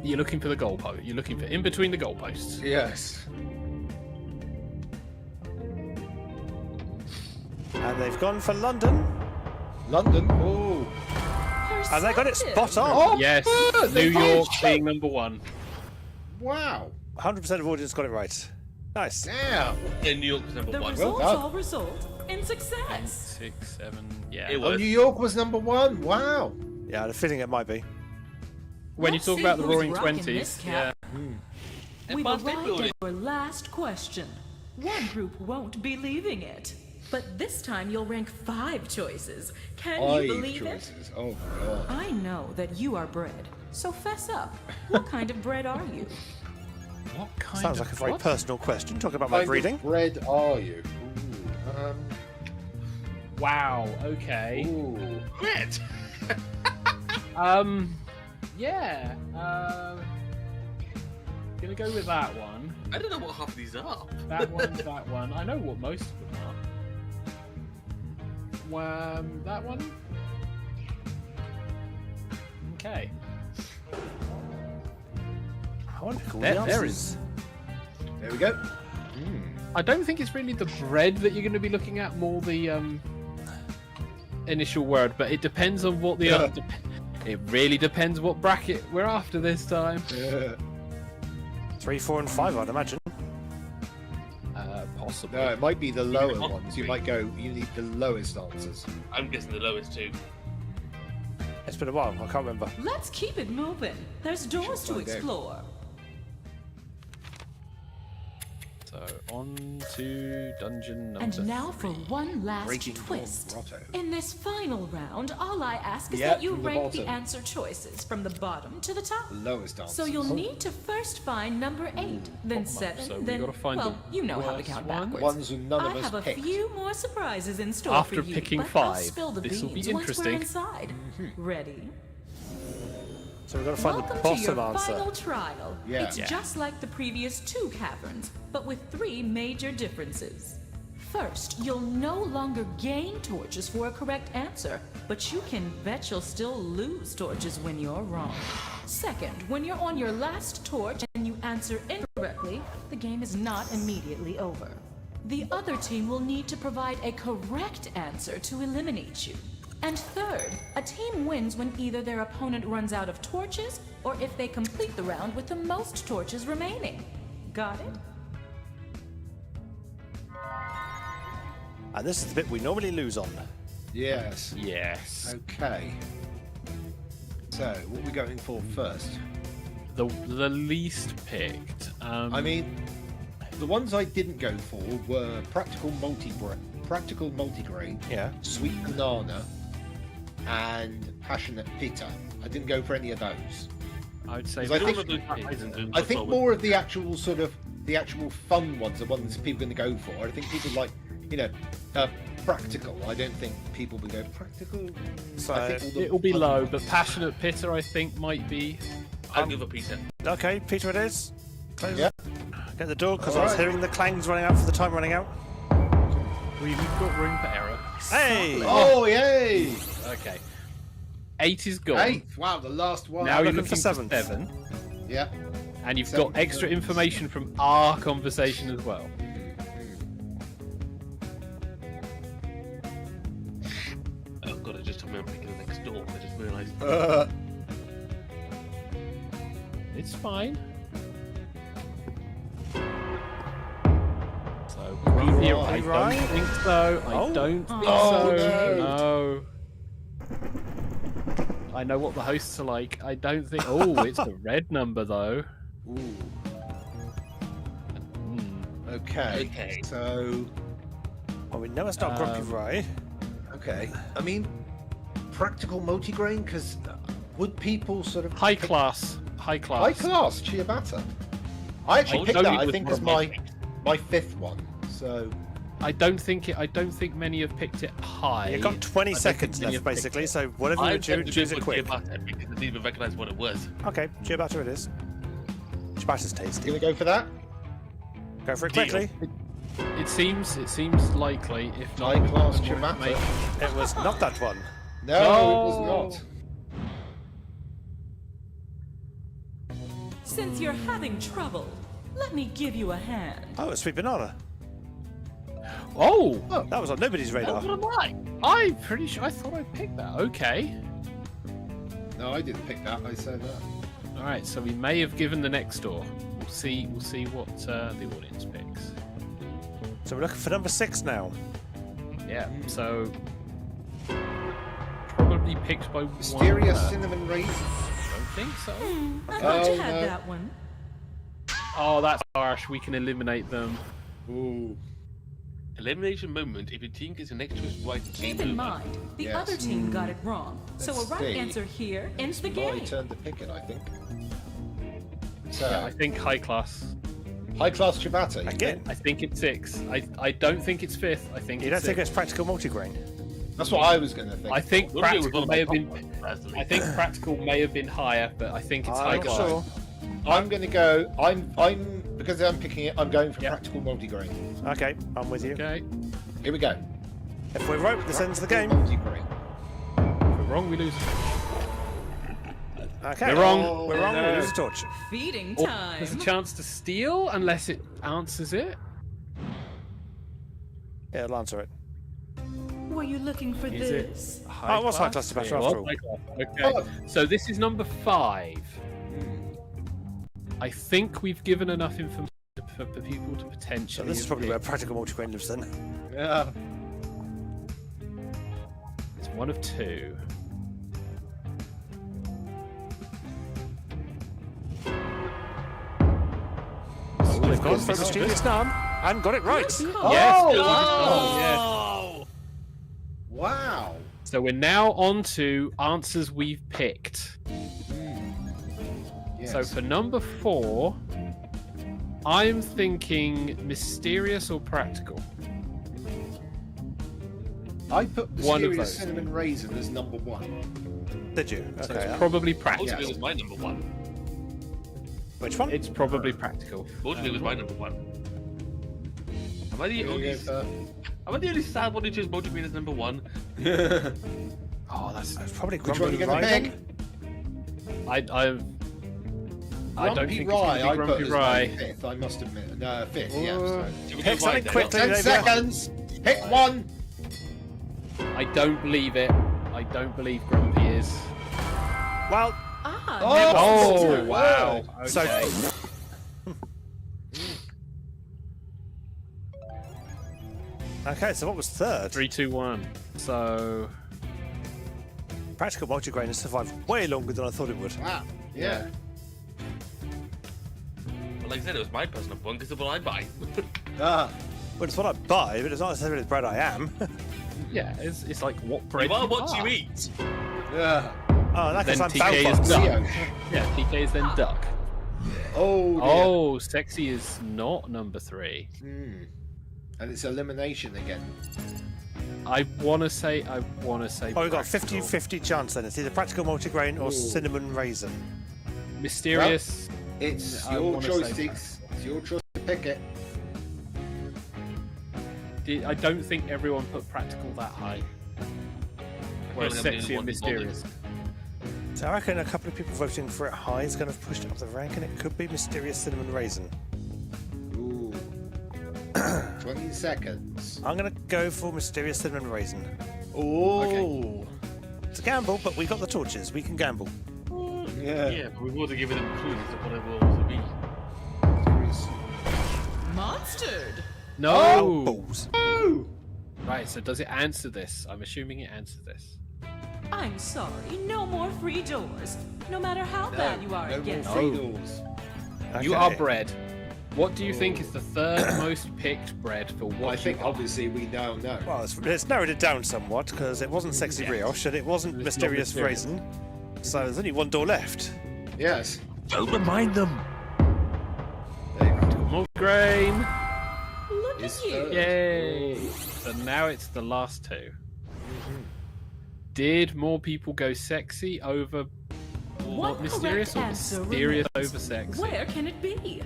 You're looking for the goalpost. You're looking for in between the goalposts. Yes. And they've gone for London. London. Oh. And they got it spot on. Oh, Yes, good. New They York both- being number 1. Wow. 100% of audience got it right. Nice. Damn. Yeah, New York was number The 1. results done. all result in success. 6, 7, yeah. It Oh, was. New York was number 1. Wow. Yeah, I had a feeling it might be. When you Let's talk see about the who's Roaring rocking Twenties, this yeah. cap. We've Fast arrived Building. at your last question. One group won't be leaving it. But this time you'll rank 5 choices. Can you 5 believe choices. Oh my god. I know that you are bread, so fess up. What kind of bread are you? What kind Sounds of like a very what? personal question. Talk about my What kind breeding. of bread are you? Ooh. Wow. Okay. Ooh. Red. Yeah. Gonna go with that one. I don't know what half of these are. That one. That one. I know what most of them are. That one. Okay. I wonder if all There- the there answers. There we go. I don't think it's really the bread that you're going to be looking at, more the initial word, but it depends on what the. Yeah. It really depends what bracket we're after this time. 3, 4, and 5, I'd imagine. Possibly. No, it might be the lower not ones. You three. might go. You need the lowest answers. I'm guessing the lowest too. It's been a while. I can't remember. Let's keep it moving. There's doors to find out. explore. So on to dungeon number. And now for 3. one last Breaking twist. Grotto. In this final round, all I ask is Yeah, that you from the rank the bottom. answer choices from the bottom to the top. The lowest answers. So you'll need to first find number 8, then 7, So we then gotta find well, the you know how to worst count one? backwards. Ones who none of I us have a picked. few more surprises in store After for you, picking but I'll 5, spill the this will be beans once we're interesting. inside. Ready? So we've got to find Welcome the to your bottom answer. final trial. Yeah. It's Yeah. just like the previous 2 caverns, but with 3 major differences. First, you'll no longer gain torches for a correct answer, but you can bet you'll still lose torches when you're wrong. Second, when you're on your last torch and you answer incorrectly, the game is not immediately over. The other team will need to provide a correct answer to eliminate you. And third, a team wins when either their opponent runs out of torches or if they complete the round with the most torches remaining. Got it? And this is the bit we normally lose on. Yes. Yes. Okay. So, what are we going for first? The least picked. I mean, the ones I didn't go for were practical multigrain, Yeah. sweet banana, and passionate pita. I didn't go for any of those. I would say. 'Cause I the think- least Isn't picked. it? I think more of the actual sort of the actual fun ones are ones people are going to go for. I think people like, practical. I don't think people would go practical. So, I think all the It'll be fun low, ones- but passionate pitter I think might be. I'll give a pizza. okay, Peter it is. Close. Yeah. Get the door, because I was Alright. hearing the clangs running out for the time running out. We've got room for error. Hey! Oh, yay! Okay. 8 is gone. 8. Wow, the last one. Now you're looking looking for for seventh. 7. Yeah. And you've Seventh, got extra yeah. information from our conversation as well. Oh god, I just told me I'm picking the next door. I just realised. It's fine. So, green here, I right. don't think so. I Oh. don't think Oh, so. no. No. I know what the hosts are like. I don't think. Oh, it's the red number though. Ooh. Hmm. Okay. Okay. So, Well, we know it's not Grumpy Rye. okay. I mean, practical multigrain, because would people sort of High pick- class. High class. High class ciabatta. I actually I picked know that. it I was think one as of my 5th one. So I don't think many have picked it high. You've got 20 I don't seconds think many left, have picked basically, it. so whatever you I would do, attempted choose to it put quick. ciabatta because I didn't even recognise what it was. Okay, ciabatta it is. Ciabatta's tasty. gonna go for that. Go for it Deal. quickly. It seems likely, if not High class more ciabatta. information. It was not that one. No, it was not. Since you're having trouble, let me give you a hand. Oh, a sweet banana. Oh, That was on nobody's radar. What am I? I'm pretty sure. I thought I picked that. Okay. No, I didn't pick that. I said that. All right. So we may have given the next door. We'll see. We'll see what the audience picks. So we're looking for number 6 now. Yeah. So probably picked by Mysterious one. cinnamon raisin. Don't think so. I thought you Oh, had no. that one. Oh, that's harsh. We can eliminate them. Ooh. Elimination moment. If your team gets an extra right to Keep game in over. mind, the Yes. other team got it wrong. So a Let's right see. answer here ends the My game. turn to pick it, I think. So, Yeah, I think high class. high class ciabatta. you Again. I think it's 6. I don't think it's 5th. I think You don't it's think 6. it's practical multigrain? think? That's what I was going to think. I think Well, it was practical one of may my have top been. ones, personally. I think practical may have been higher, but I think it's high I'm class. sure. I'm going to go. I'm because I'm picking it. I'm going for Yep. practical multigrain. Okay, I'm with you. Okay. Here we go. If we're right, this ends the game. Multigrain. If we're wrong, we lose. Okay. We're wrong. We're wrong. No. We lose a torch. Feeding Or time. there's a chance to steal unless it answers it. Yeah, I'll answer it. Were you looking for Is it this? high it was high class ciabatta It after was all. high class. Okay. So this is number 5. I think we've given enough information for people to So potentially. this is probably where practical multigrain lives then. Yeah. It's one of 2. We've gone for the studious nun and got it right. Yes. Oh, Yes. Wow. So we're now on to answers we've picked. Yes. So for number 4, I'm thinking mysterious or practical. I put One of mysterious those. cinnamon raisin as number 1. Did you? So Okay. it's probably Multigrain practical. was my number 1. Which one? It's probably practical. Multigrain was my number 1. Am I the only? Am I the only sad one who chose multigrain as number 1? Oh, that's. It's probably Which one are you Grumpy going to Rye. pick? I don't Grumpy think Rye, it's I going to be put Grumpy as Rye. my 5th, I must admit. No, 5th, yeah. Sorry. Should we Pick do something right then? quickly. 10 David. seconds! Pick one! I don't believe it. I don't believe Grumpy is. Well, Ah, Oh, never. wow. so okay. So what was third? 3, 2, 1. So Practical multigrain has survived way longer than I thought it would. Wow. Yeah. Well, like I said, it was my personal one because it's what I buy. Ah. Well, it's what I buy, but it's not necessarily the bread I am. yeah, it's like what bread You are you what are. you eat. Yeah. Oh, that Then because I'm TK is Balfox. duck. Leo. Yeah, TK is then duck. Oh, dear. Oh, sexy is not number 3. Hmm. And it's elimination again. I want to say. Oh, we've got a practical. 50-50 chance then. It's either practical multigrain or Ooh. cinnamon raisin. Mysterious. It's I your wanna choice, say Diggs. It's your choice to Pick it. I don't think everyone put practical that high. Whereas Well, I mean, sexy and one- mysterious. So I reckon a couple of people voting for it high is going to push it up the rank, and it could be Mysterious Cinnamon Raisin. Ooh. 20 seconds. I'm going to go for Mysterious Cinnamon Raisin. Oh. It's a gamble, but we got the torches. We can gamble. Yeah, but we've also given them clues of what it will also be. Monstered. No! Balls. Oh. Right, so does it answer this? I'm assuming it answers this. I'm sorry, no more free doors. No matter how bad you are No at more guessing. free doors. You Okay. are bread. What do you think is the third most picked bread for what I think you are? obviously we now know. Well, it's narrowed it down somewhat because it wasn't Sexy Brioche and it wasn't It was Mysterious not mysterious. Raisin. So there's only one door left. Yes. Don't remind them. There you go. More grain. Look It's at you. third. Yay! So now it's the last two. Did more people go sexy over One mysterious, or correct answer mysterious remains. over sexy? Where can it be?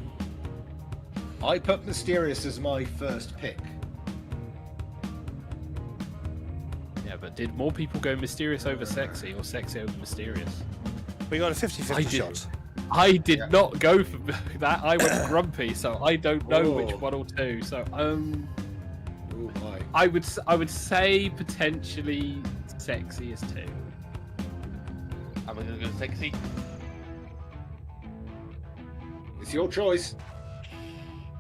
I put Mysterious as my first pick. Yeah, but did more people go mysterious over sexy or sexy over mysterious? We got a I 50-50 did. shot. I did Yeah. not go for that. I went grumpy, so I don't know which Oh. one or two. So Oh my. I would say potentially sexy is two. Am I going to go sexy? It's your choice.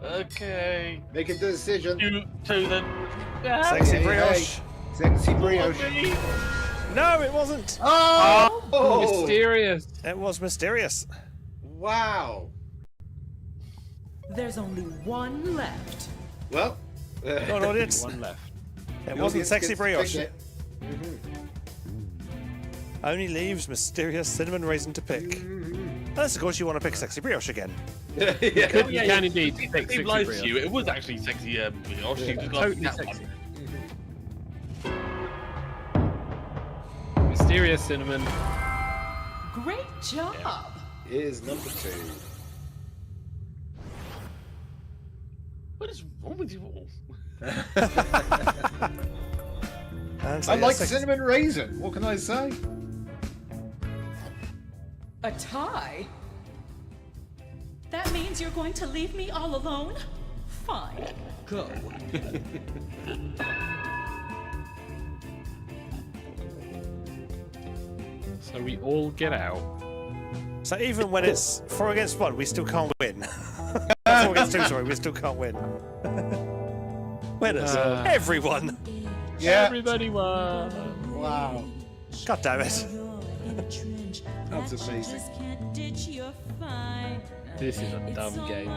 Okay. Make a decision. Two then. Sexy Hey, Brioche. Sexy Brioche. No, it wasn't. Oh! Mysterious. It was Mysterious. Wow. There's only one left. Well, Go on, audience. One left. It the wasn't audience Sexy gets to pick Brioche. it. Only leaves Mysterious Cinnamon Raisin to pick. Unless, of course, you want to pick Sexy Brioche again. Yeah. You can indeed pick It sexy lied to brioche. you. It was actually sexy. Brioche. You just got Totally that sexy. one. Mysterious cinnamon. Great job. Here's number 2. What is wrong with you all? And so, I yeah, like Sexy- cinnamon raisin. What can I say? A tie? That means you're going to leave me all alone? Fine. Go. So we all get out. So even when it's 4 against 1, we still can't win. 4 against 2, sorry, we still can't win. Winners. Everyone. Yeah. Everybody won. Wow. God damn it. That's amazing. This is a dumb game.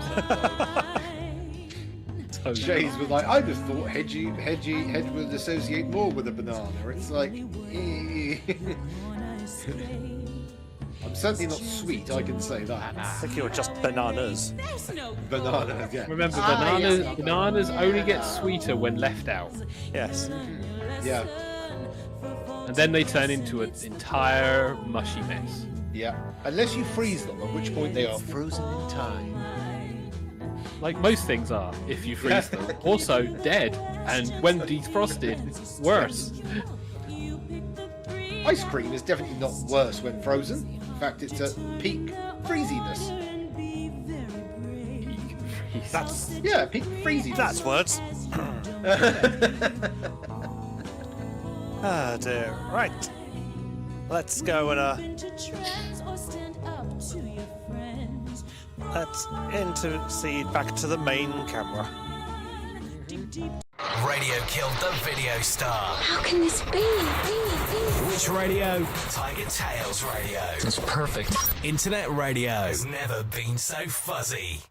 So Jays was like, I just thought Hedge would associate more with a banana. It's like, I'm certainly not sweet, I can say I that. think you're just bananas. There's no Banana, yeah. remember, yes. bananas only get sweeter when left out, Yes. Yeah, and then they turn into an entire mushy mess. yeah. Unless you freeze them, at which point they are frozen in time. Like most things are, if you freeze them. Also dead, and when defrosted, worse. Ice cream is definitely not worse when frozen. In fact, it's at peak freeziness. That's Yeah, peak freeziness. that's words. Ah dear. Right. Let's go and let's intercede back to the main camera. Radio killed the video star. How can this be? Which radio? TigerTails Radio. It's perfect. Internet radio has never been so fuzzy.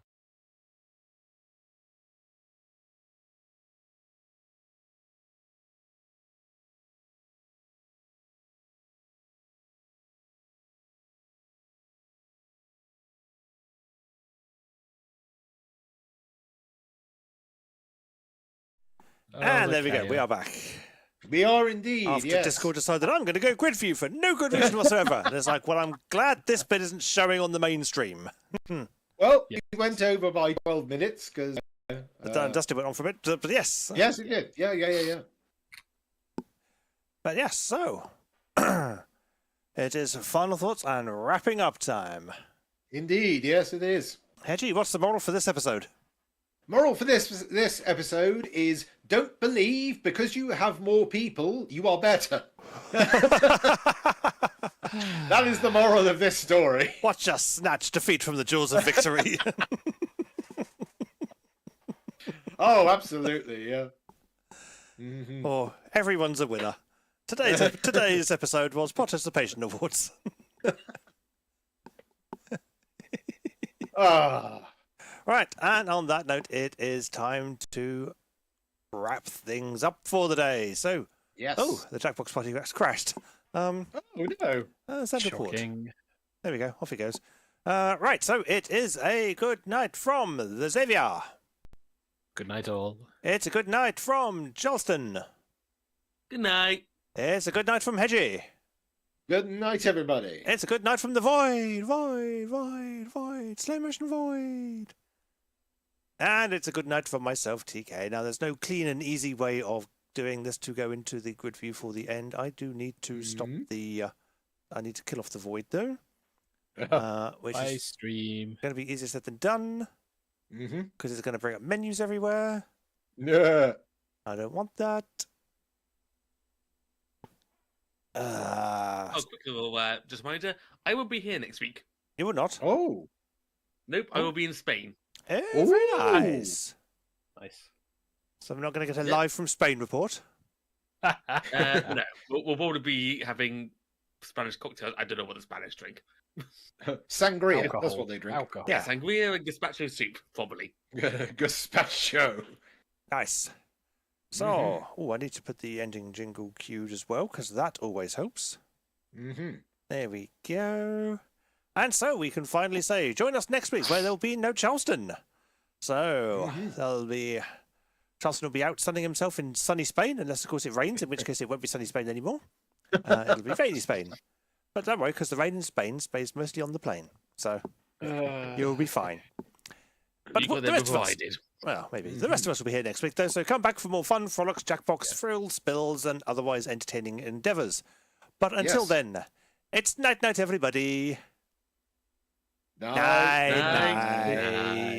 And there we go. Okay, We are back. We are indeed, After yes. Discord decided I'm going to go grid view for no good reason whatsoever. And it's like, well, I'm glad this bit isn't showing on the mainstream. Well, Yeah. we went over by 12 minutes because. Dusty went on for a bit, but yes. Yes, it did. Yeah. But yes, so it is final thoughts and wrapping up time. Indeed, yes, it is. Hedgie, what's the moral for this episode? Moral for this episode is: don't believe because you have more people, you are better. That is the moral of this story. Watch us snatch defeat from the jaws of victory. Oh, absolutely, yeah. Mm-hmm. Or everyone's a winner. Today's episode was Participation Awards. Right, and on that note, it is time to wrap things up for the day. So, Yes. oh, the Jackbox party has crashed. Oh no. Send report. Shocking. There we go. Off it goes. Right, so it is a good night from the Xavier. Good night, all. It's a good night from Charleston. Good night. It's a good night from Hedgie. Good night, everybody. It's a good night from the Void. Slow motion Void. And it's a good night from myself, TK. Now, there's no clean and easy way of doing this to go into the grid view for the end. I do need to stop the... I need to kill off the Void, though. Which Bye, is stream. going to be easier said than done. Because it's going to bring up menus everywhere. Yeah. I don't want that. Oh, quick little just reminder. I will be here next week. You would not. Oh. Nope, I will be in Spain. Oh, Ooh. very nice. Nice. So I'm not going to get a live from Spain report. No, we'll probably be having Spanish cocktails. I don't know what the Spanish drink. Sangria. Alcohol. That's what they drink. Alcohol. Yeah. Sangria and gazpacho soup, probably. Gazpacho. Nice. So, I need to put the ending jingle cued as well, because that always helps. There we go. And so we can finally say, join us next week where there'll be no Charleston. So, Charleston will be out sunning himself in sunny Spain, unless, of course, it rains, in which case it won't be sunny Spain anymore. It'll be rainy Spain. But don't worry, because the rain in Spain stays mostly on the plane. So, you'll be fine. But You got the them rest of us, provided. well, maybe. The rest of us will be here next week, though, so come back for more fun, frolics, jackbox, frills, spills, and otherwise entertaining endeavours. But until then, it's night-night, everybody. Night. Night-night. Night.